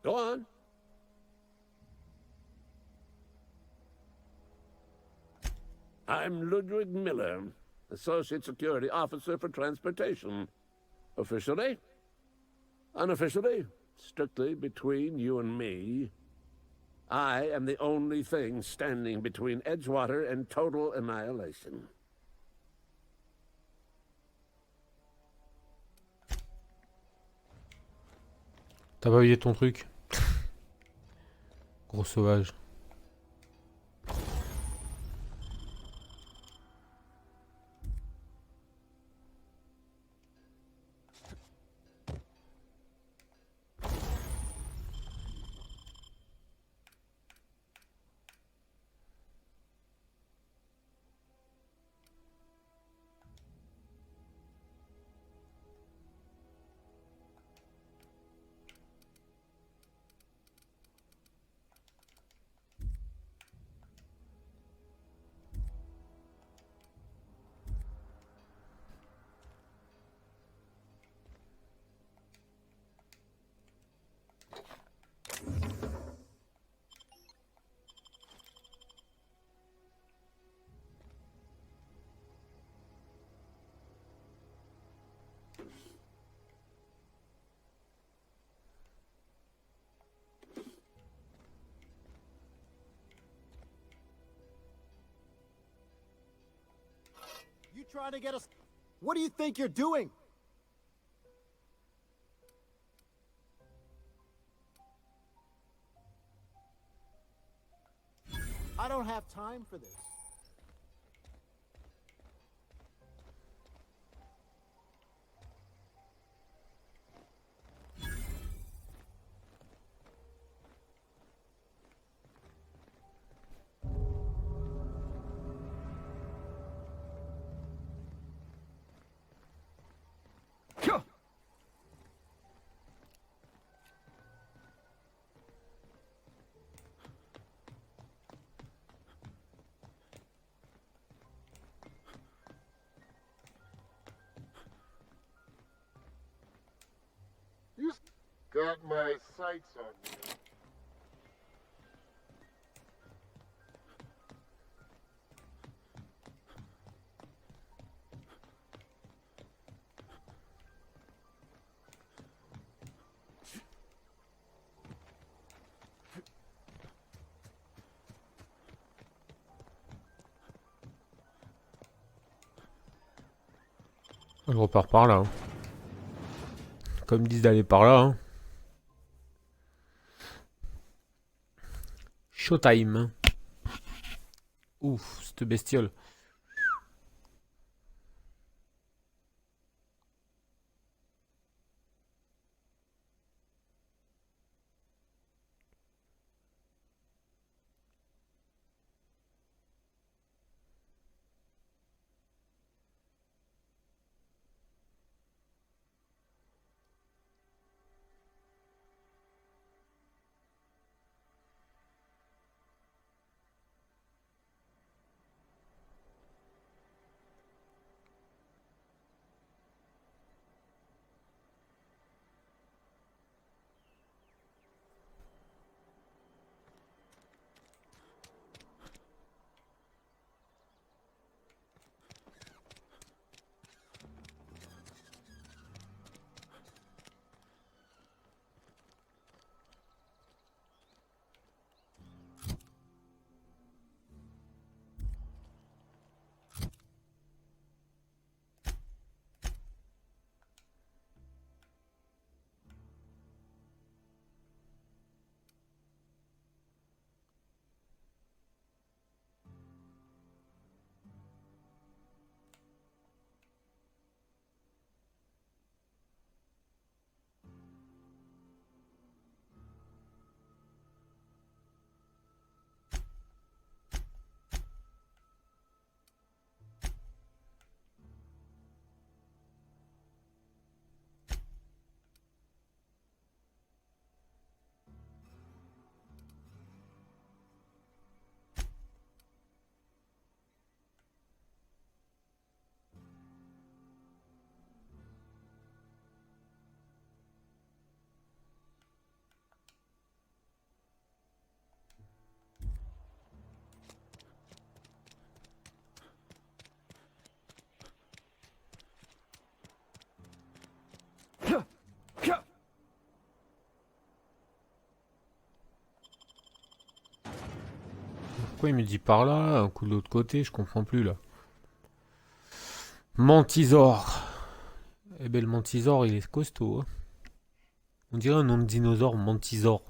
Go on. I'm Ludwig Miller, Associate Security Officer for Transportation. Officially? Unofficially? Strictly between you and me, I am the only thing standing between Edgewater and total annihilation. T'as pas oublié ton truc? Gros sauvage. trying to get us? What do you think you're doing? I don't have time for this. You got my sights on you. Je repars par là. Hein. Comme ils disent d'aller par là. Hein. Showtime. Ouf, cette bestiole. Pourquoi il me dit par là, un coup de l'autre côté, je comprends plus là. Mantisore. Eh ben le mantisore il est costaud. Hein. On dirait un nom de dinosaure, mantisore.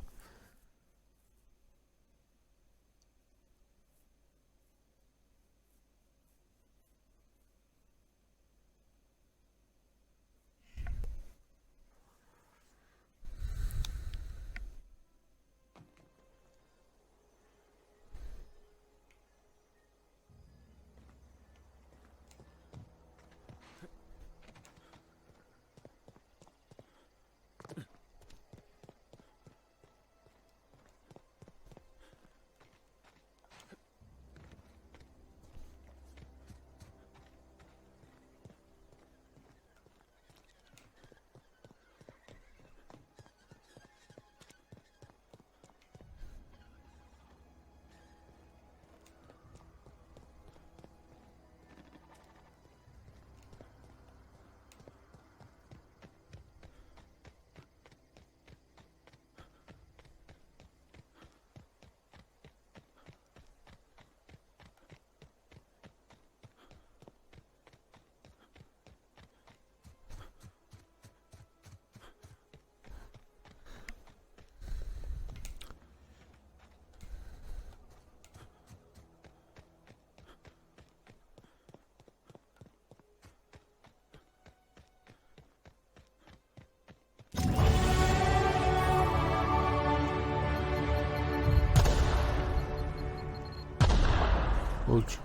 Ouch.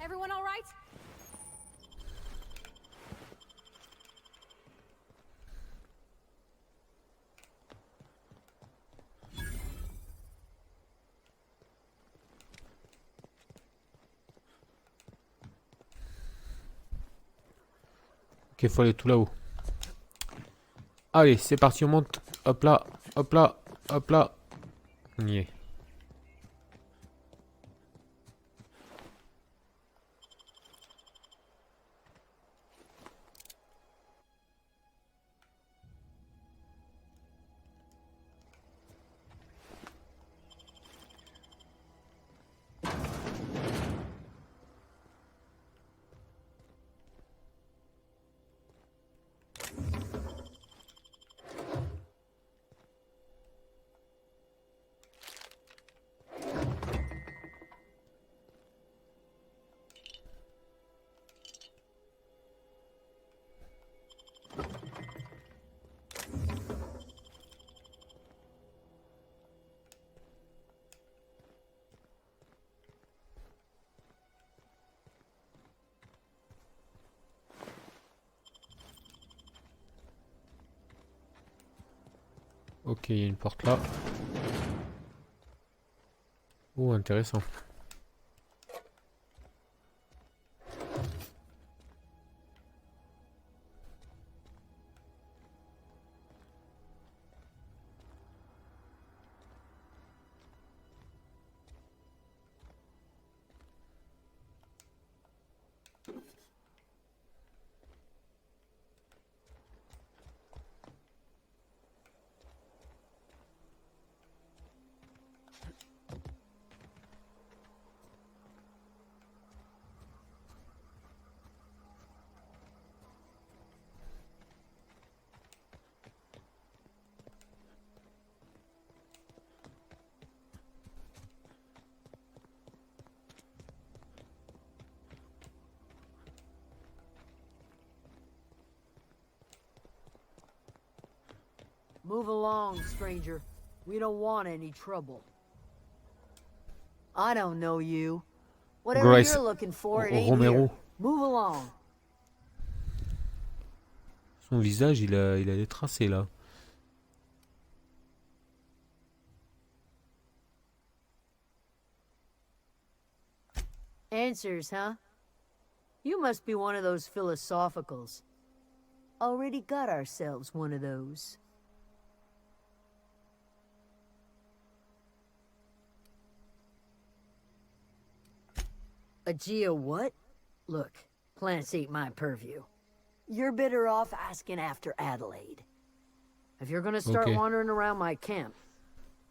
Everyone all right? Ok, faut aller tout là-haut. Allez, c'est parti, on monte. Hop là, hop là, hop là. On y est. Ok, il y a une porte là. Oh, intéressant. Move along, stranger. We don't want any trouble. I don't know you. Whatever Grace you're looking for, it ain't Romero. here. Move along. Son visage, il a des tracés là. Answers, huh? You must be one of those philosophicals. Already got ourselves one of those. A geo what? Look, plants ain't my purview. You're better off asking after Adelaide. If you're gonna start wandering around my camp,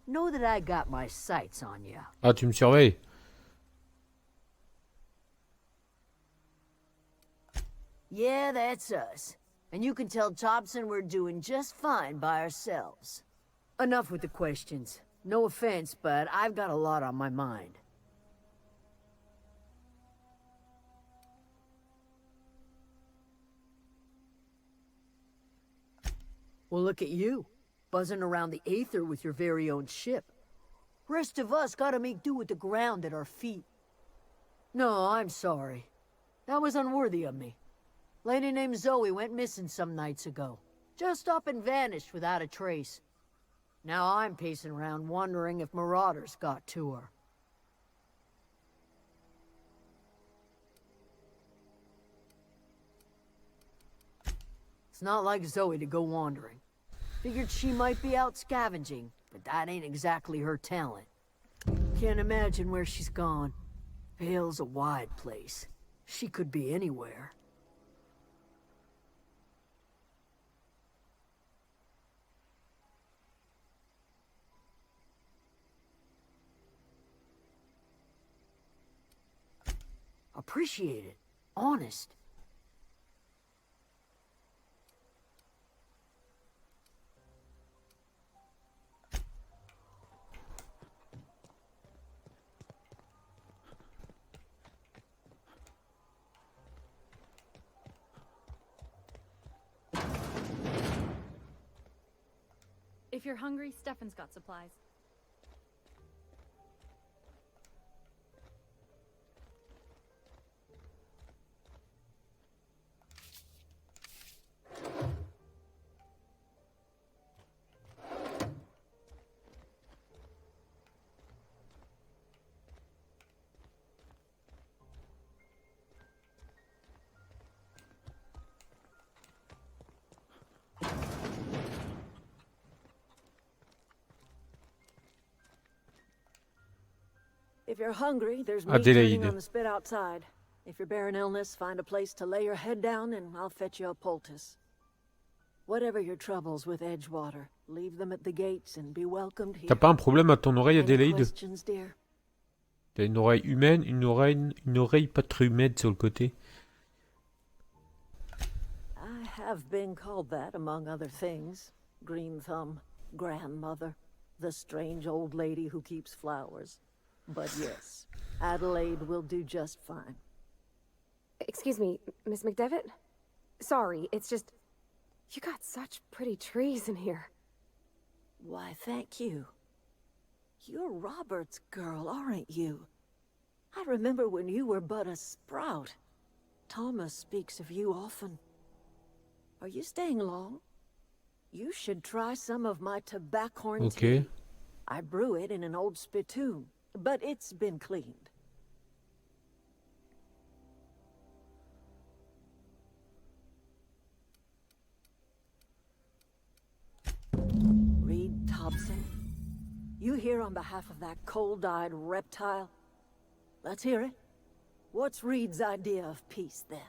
know that I got my sights on you. Ah, tu me surveilles. Yeah, that's us. And you can tell Thompson we're doing just fine by ourselves. Enough with the questions. No offense, but I've got a lot on my mind. Well, look at you, buzzing around the aether with your very own ship. Rest of us gotta make do with the ground at our feet. No, I'm sorry. That was unworthy of me. Lady named Zoe went missing some nights ago. Just up and vanished without a trace. Now I'm pacing around wondering if marauders got to her. It's not like Zoe to go wandering. Figured she might be out scavenging, but that ain't exactly her talent. Can't imagine where she's gone. Vale's a wide place. She could be anywhere. Appreciate it. Honest. If you're hungry, Stefan's got supplies. If you're hungry, there's meat Adelaide. turning on the spit outside. If you're bearing illness, find a place to lay your head down and I'll fetch you a poultice. Whatever your troubles with Edgewater, leave them at the gates and be welcomed here. T'as pas un problème à ton oreille, Any Adélaïde? questions, dear? T'as une oreille humaine, une oreille pas très humaine sur le côté. I have been called that, among other things. Green Thumb, grandmother, the strange old lady who keeps flowers. But yes, Adelaide will do just fine. Excuse me, Miss McDevitt? Sorry, it's just... You got such pretty trees in here. Why, thank you. You're Robert's girl, aren't you? I remember when you were but a sprout. Thomas speaks of you often. Are you staying long? You should try some of my tobaccorn tea. I brew it in an old spittoon, but it's been cleaned. Reed Thompson, you here on behalf of that cold-eyed reptile? Let's hear it. What's Reed's idea of peace, then?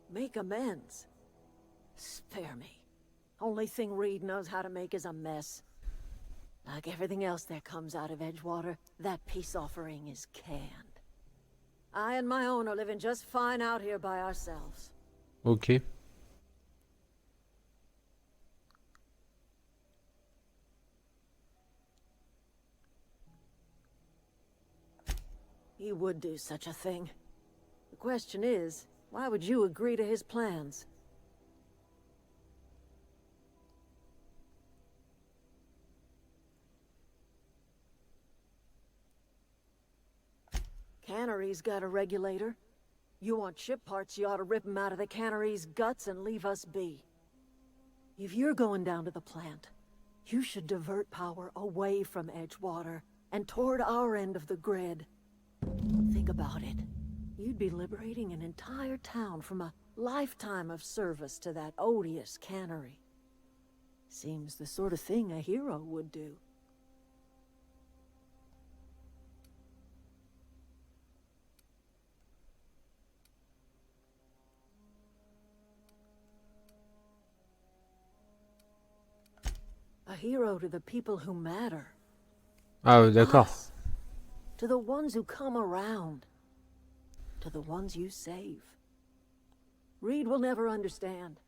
Make amends. Spare me. Only thing Reed knows how to make is a mess. Like everything else that comes out of Edgewater, that peace offering is canned. I and my own are living just fine out here by ourselves. Ok. He would do such a thing. The question is, why would you agree to his plans? Cannery's got a regulator. You want ship parts, you ought to rip them out of the cannery's guts and leave us be. If you're going down to the plant, you should divert power away from Edgewater and toward our end of the grid. Think about it. You'd be liberating an entire town from a lifetime of service to that odious cannery. Seems the sort of thing a hero would do. A hero to the people who matter. Ah oui, d'accord. To the ones who come around. To the ones you save. Reed will never understand.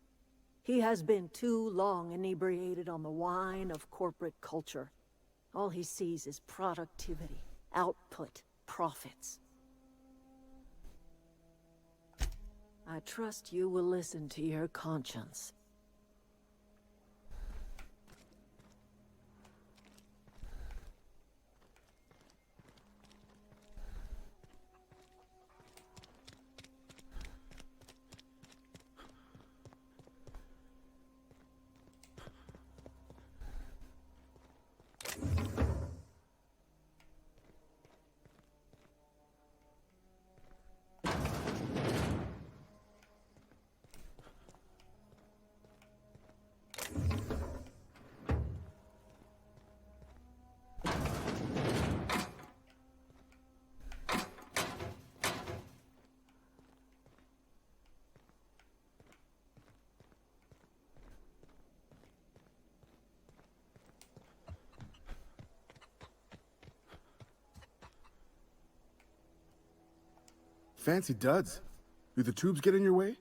He has been too long inebriated on the wine of corporate culture. All he sees is productivity, output, profits. I trust you will listen to your conscience. Fancy duds. Do the tubes get in your way?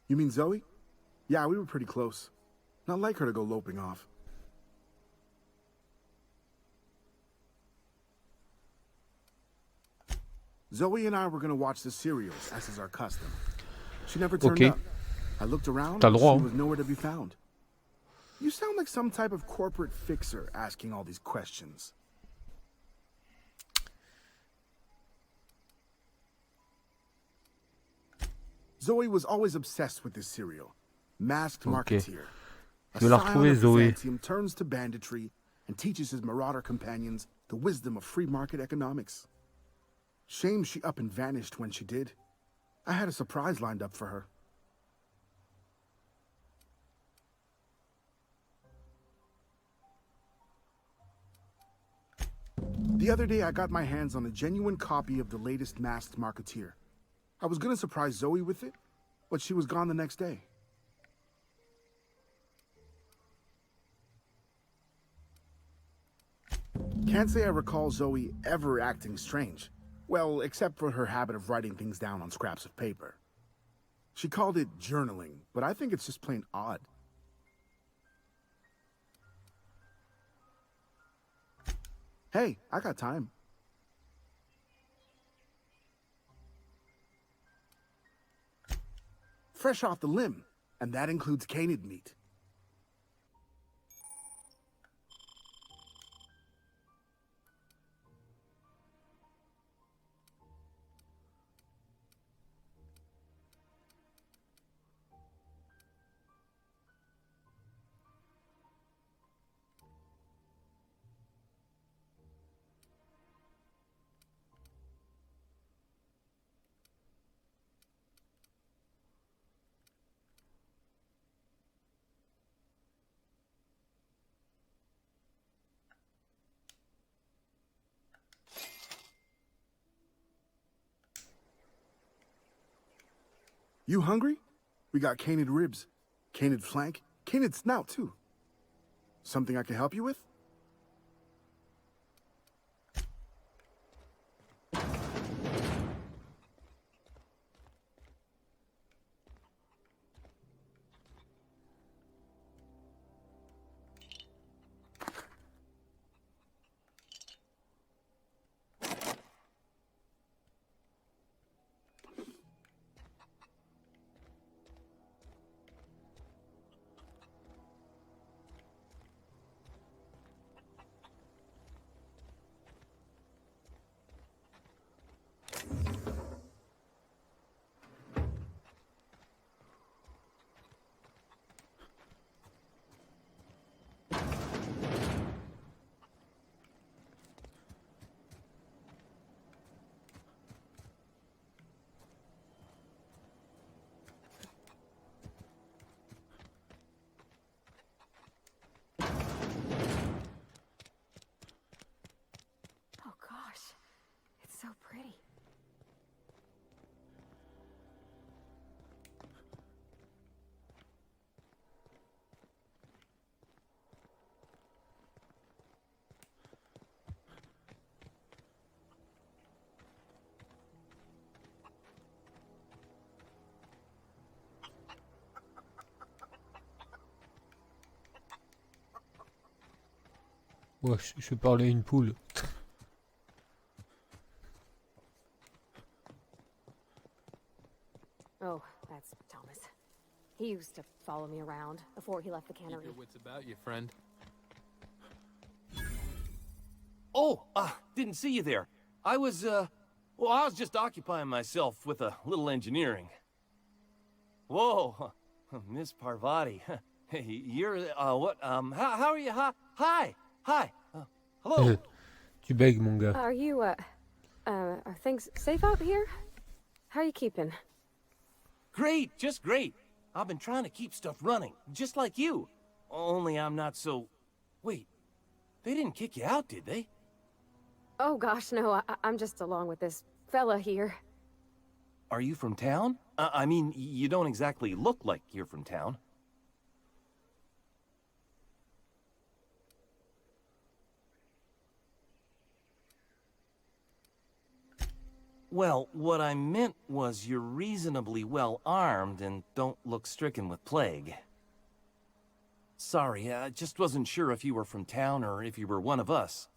You mean Zoe? Yeah, we were pretty close. Not like her to go loping off. Zoe and I were gonna watch the serials, as is our custom. She never turned up. I looked around, and she was nowhere to be found. You sound like some type of corporate fixer asking all these questions. Zoe was always obsessed with this serial. Masked Marketeer. A scion of Byzantium turns to banditry and teaches his marauder companions the wisdom of free market economics. Shame she up and vanished when she did. I had a surprise lined up for her. The other day I got my hands on a genuine copy of the latest Masked Marketeer. I was gonna surprise Zoe with it, but she was gone the next day. Can't say I recall Zoe ever acting strange. Well, except for her habit of writing things down on scraps of paper. She called it journaling, but I think it's just plain odd. Hey, I got time. Fresh off the limb, and that includes canid meat. You hungry? We got canid ribs, canid flank, canid snout too. Something I can help you with? Ouais, je vais parler à une poule. Oh, that's Thomas. He used to follow me around before he left the cannery. Keep your wits about you, friend. Oh, didn't see you there. I was just occupying myself with a little engineering. Whoa, Miss Parvati. Hey, you're, what, how are you? Hi. Hello. Tu bègues, mon gars. Are you, are things safe out here? How are you keeping? Great, just great. I've been trying to keep stuff running, just like you. Only I'm not so... Wait, they didn't kick you out, did they? Oh gosh, no, I'm just along with this fella here. Are you from town? I mean, you don't exactly look like you're from town. Well, what I meant was you're reasonably well armed and don't look stricken with plague. Sorry, I just wasn't sure if you were from town or if you were one of us.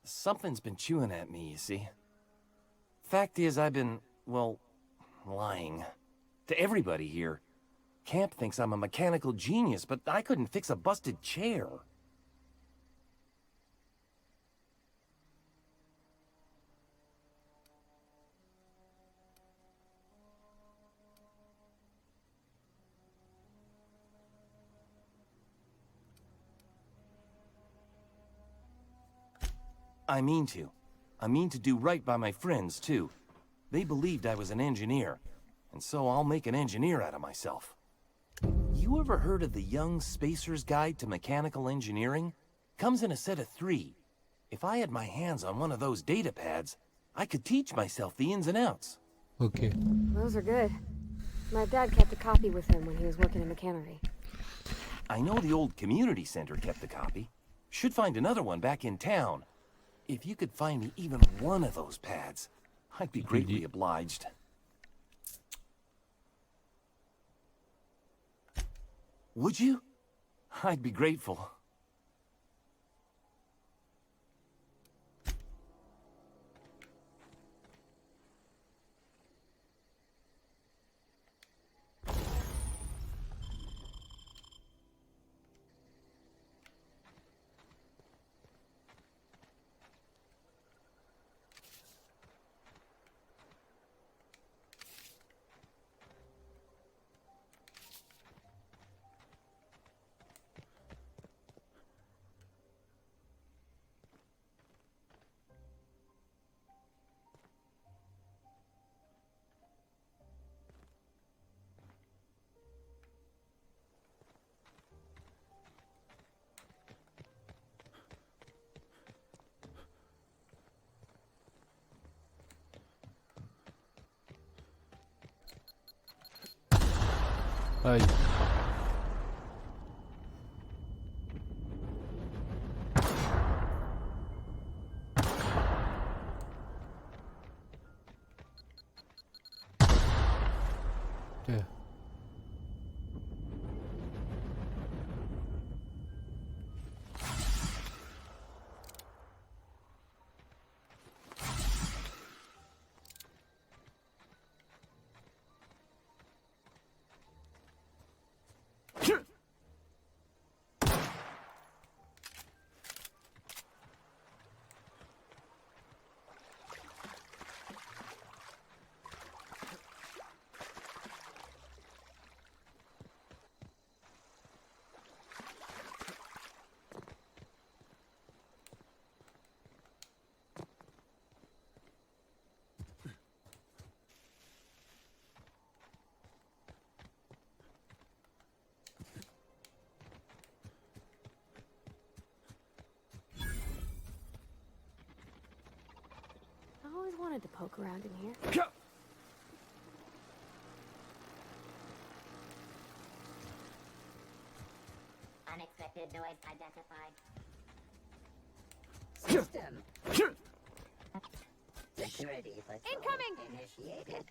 Something's been chewing at me, you see. Fact is, I've been, well, lying. To everybody here. Camp thinks I'm a mechanical genius, but I couldn't fix a busted chair. I mean to do right by my friends, too. They believed I was an engineer, and so I'll make an engineer out of myself. You ever heard of the Young Spacer's Guide to Mechanical Engineering? Comes in a set of 3. If I had my hands on one of those data pads, I could teach myself the ins and outs. Okay. Those are good. My dad kept a copy with him when he was working in the cannery. I know the old community center kept a copy. Should find another one back in town. If you could find me even one of those pads, I'd be greatly obliged. Would you? I'd be grateful. Aïe. Putain. I always wanted to poke around in here. Unexpected noise identified. System. Security patrol Incoming! initiated.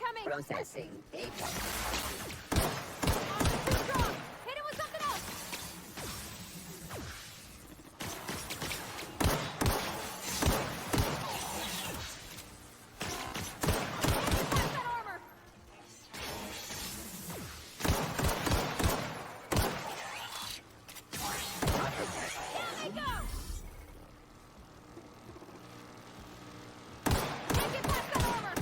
incoming! Processing data. Too strong! Hit it with something else! Get that armor! Down they go! Can't get past that armor!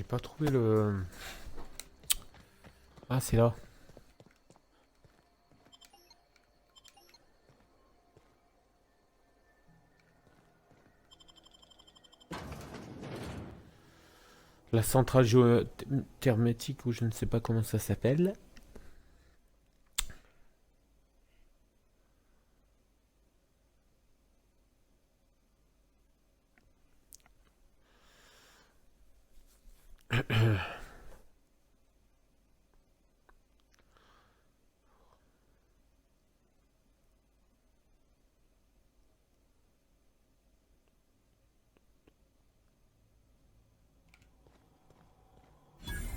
pas trouvé le... Ah, c'est là. La centrale géothermétique, ou je ne sais pas comment ça s'appelle.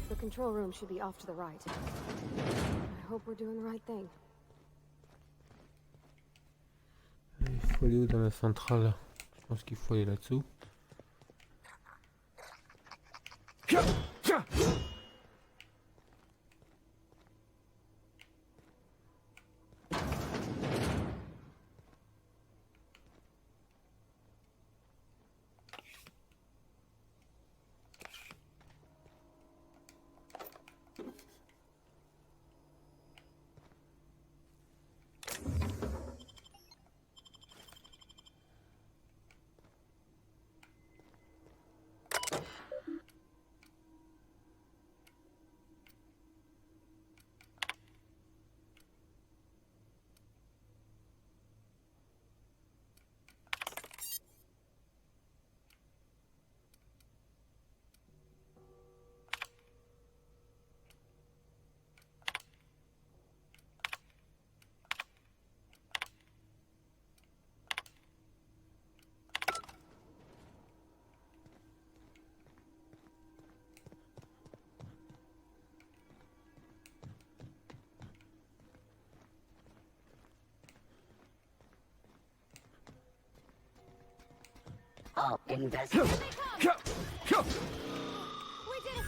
The control room should be off to the right. I hope we're doing the right thing. Il faut aller où dans la centrale? Je pense qu'il faut aller là-dessous. All investors. We did it!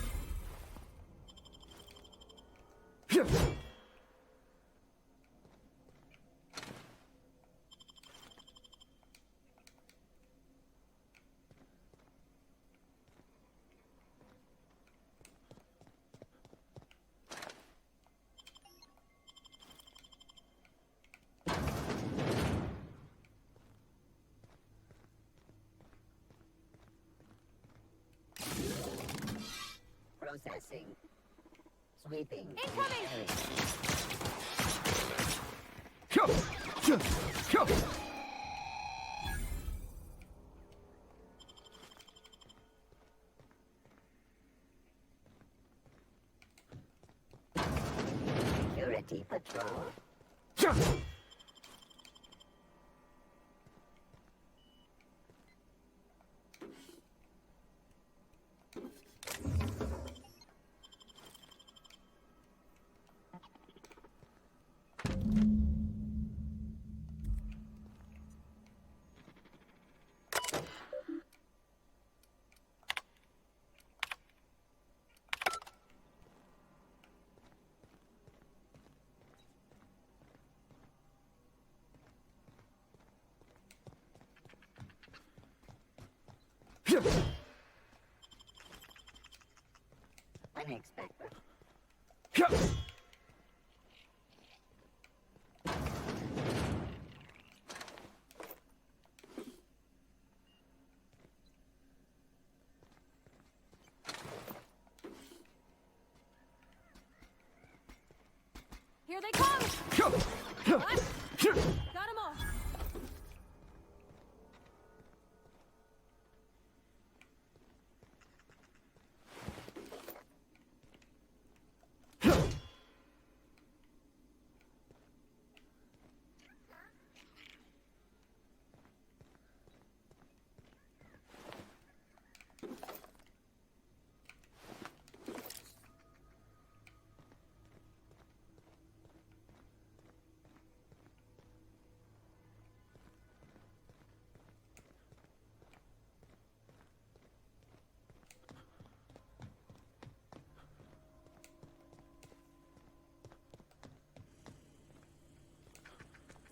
Processing. Sweeping. Incoming! Security patrol. Unexpected. Here they come! What? Got 'em all!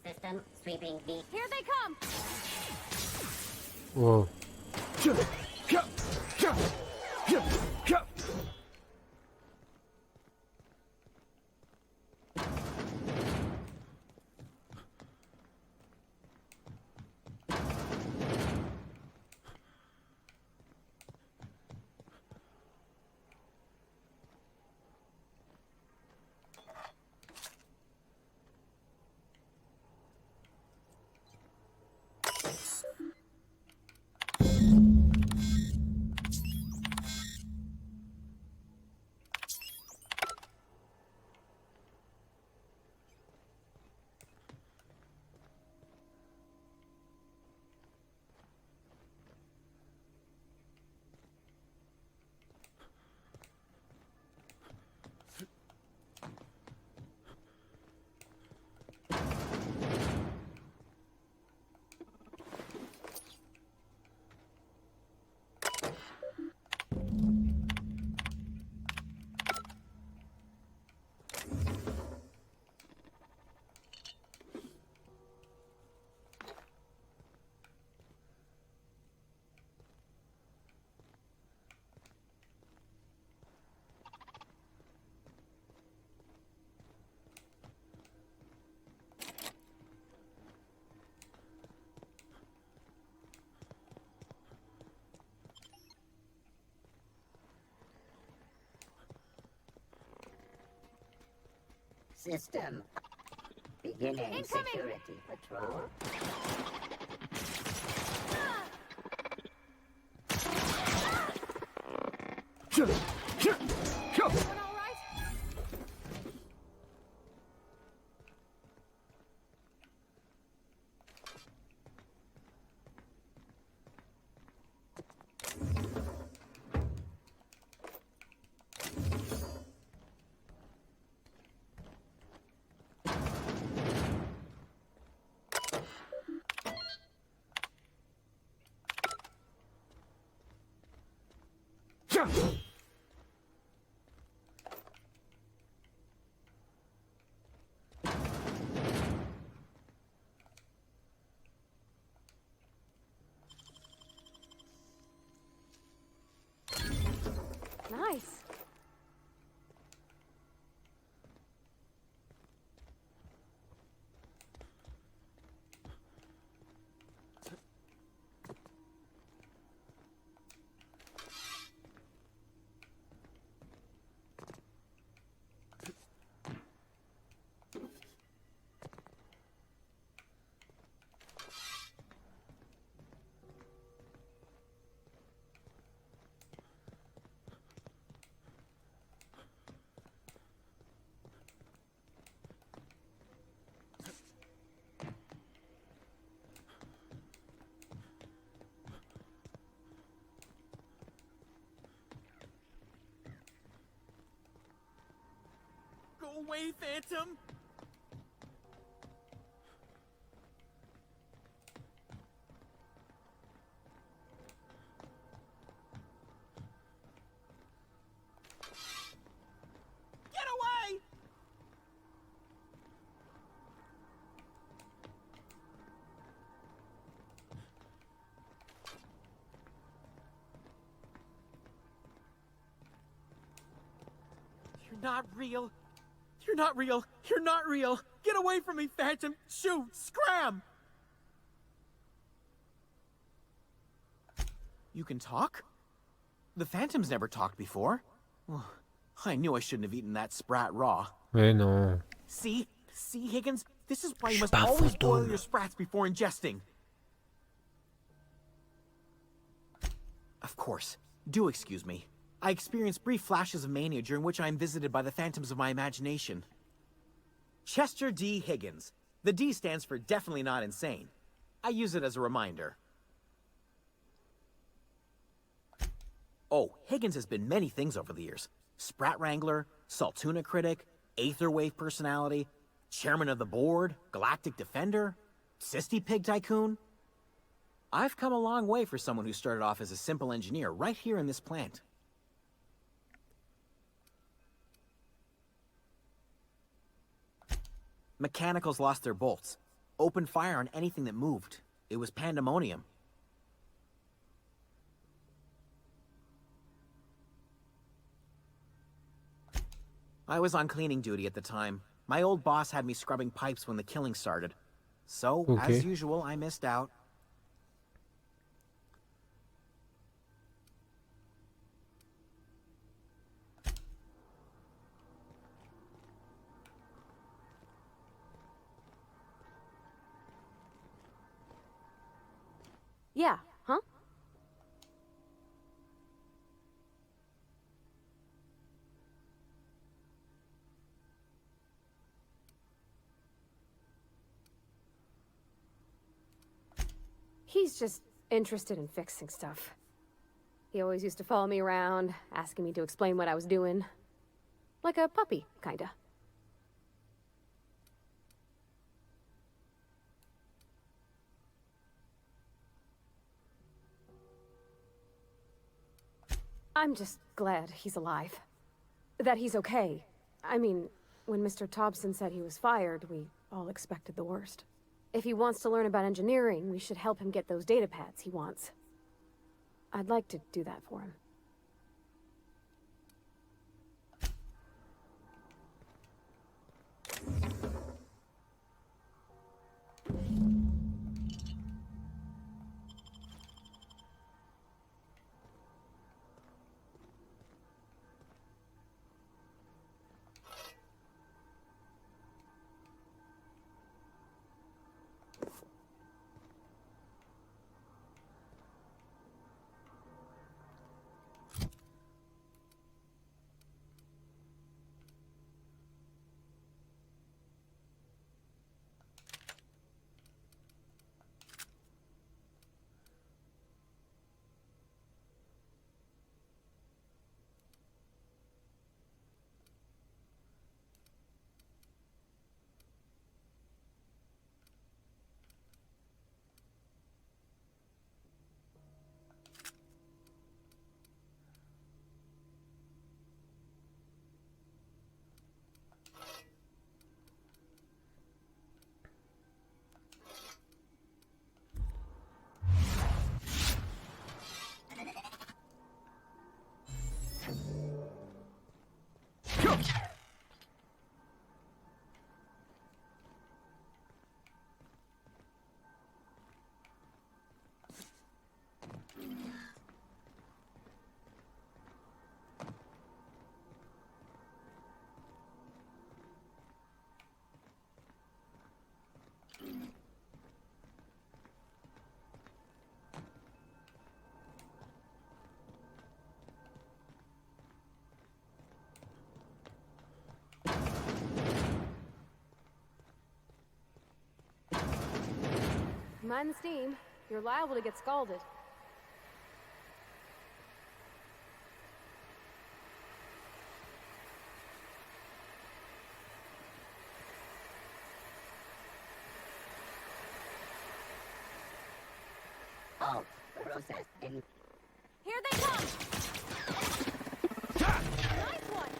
System sweeping the... Here they come! Wow. system. Beginning security patrol. Nice. Go away, Phantom! Get away! You're not real. You're not real. You're not real. Get away from me, Phantom. Shoot. Scram. You can talk? The Phantom's never talked before. I knew I shouldn't have eaten that sprat raw. Mais non. See, Higgins? This is why you must always boil your sprats before ingesting. Of course. Do excuse me. I experience brief flashes of mania during which I am visited by the phantoms of my imagination. Chester D. Higgins. The D stands for definitely not insane. I use it as a reminder. Oh, Higgins has been many things over the years. Sprat Wrangler, Saltuna Critic, Aetherwave Personality, Chairman of the Board, Galactic Defender, Sisty Pig Tycoon. I've come a long way for someone who started off as a simple engineer right here in this plant. Mechanicals lost their bolts. Opened fire on anything that moved. It was pandemonium. I was on cleaning duty at the time. My old boss had me scrubbing pipes when the killing started. So, as usual, I missed out. Yeah, huh? He's just interested in fixing stuff. He always used to follow me around, asking me to explain what I was doing. Like a puppy, kinda. I'm just glad he's alive. That he's okay. I mean, when Mr. Thompson said he was fired, we all expected the worst. If he wants to learn about engineering, we should help him get those data pads he wants. I'd like to do that for him. Mind the steam. You're liable to get scalded. Halt. Process in. Here they come! Nice one!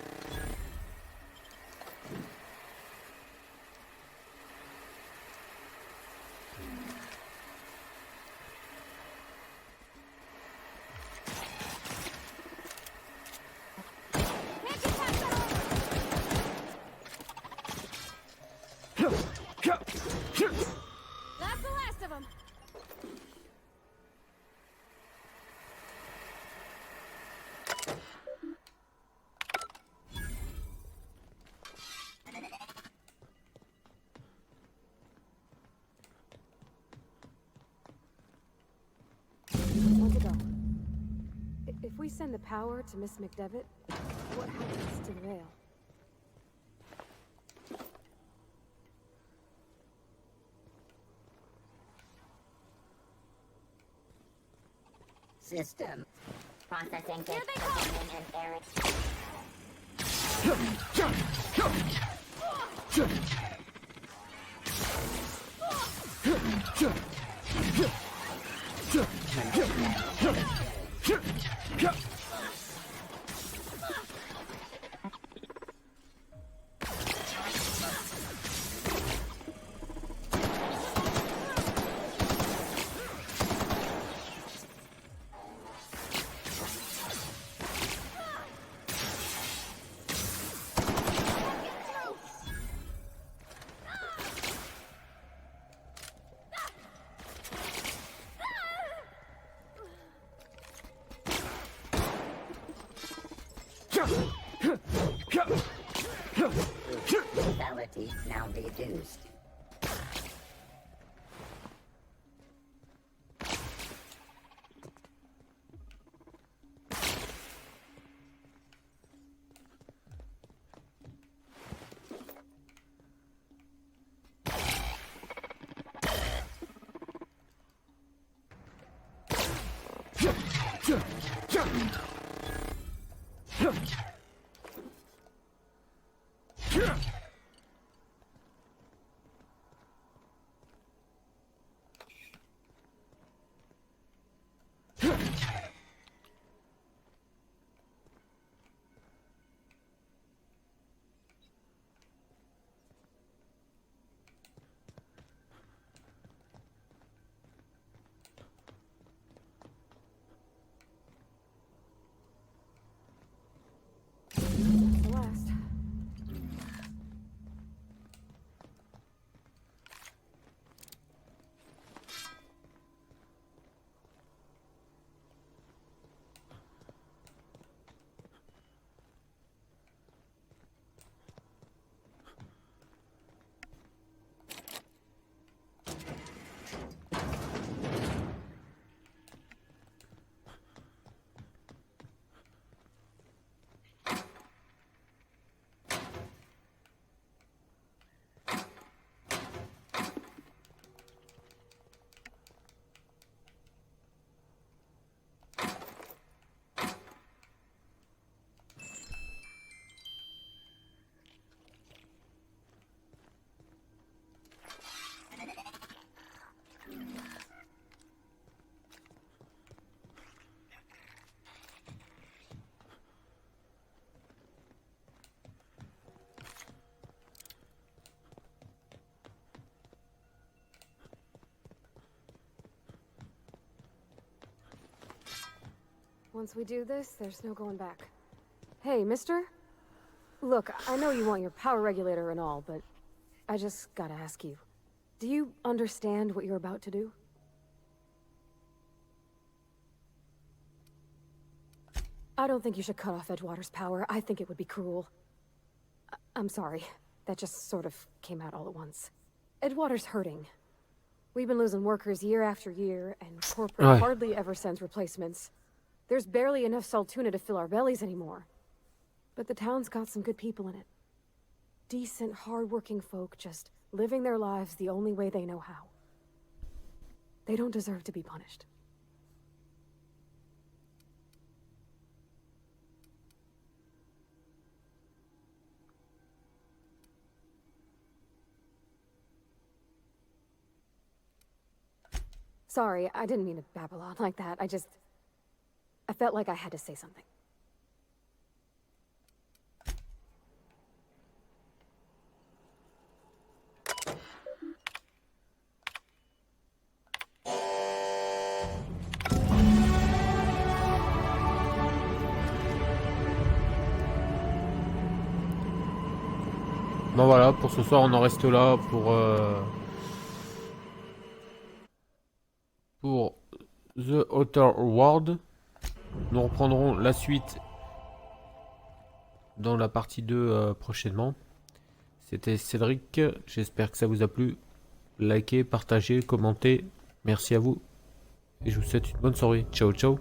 That's the last of them. When to go? If we send the power to Miss McDevitt, what happens to the veil? System. Processing data and Eric. Lethality now reduced. The last. Once we do this, there's no going back. Hey, mister? Look, I know you want your power regulator and all, but I just gotta ask you. Do you understand what you're about to do? I don't think you should cut off Edgewater's power. I think it would be cruel. I'm sorry. That just sort of came out all at once. Edgewater's hurting. We've been losing workers year after year, and corporate hardly ever sends replacements. There's barely enough saltuna to fill our bellies anymore. But the town's got some good people in it. Decent, hard-working folk just living their lives the only way they know how. They don't deserve to be punished. Sorry, I didn't mean to babble on like that. I felt like I had to say something. Bon voilà, pour ce soir on en reste là pour The Outer World. Nous reprendrons la suite dans la partie 2 prochainement. C'était Cédric, j'espère que ça vous a plu. Likez, partagez, commentez. Merci à vous. Et je vous souhaite une bonne soirée. Ciao, ciao.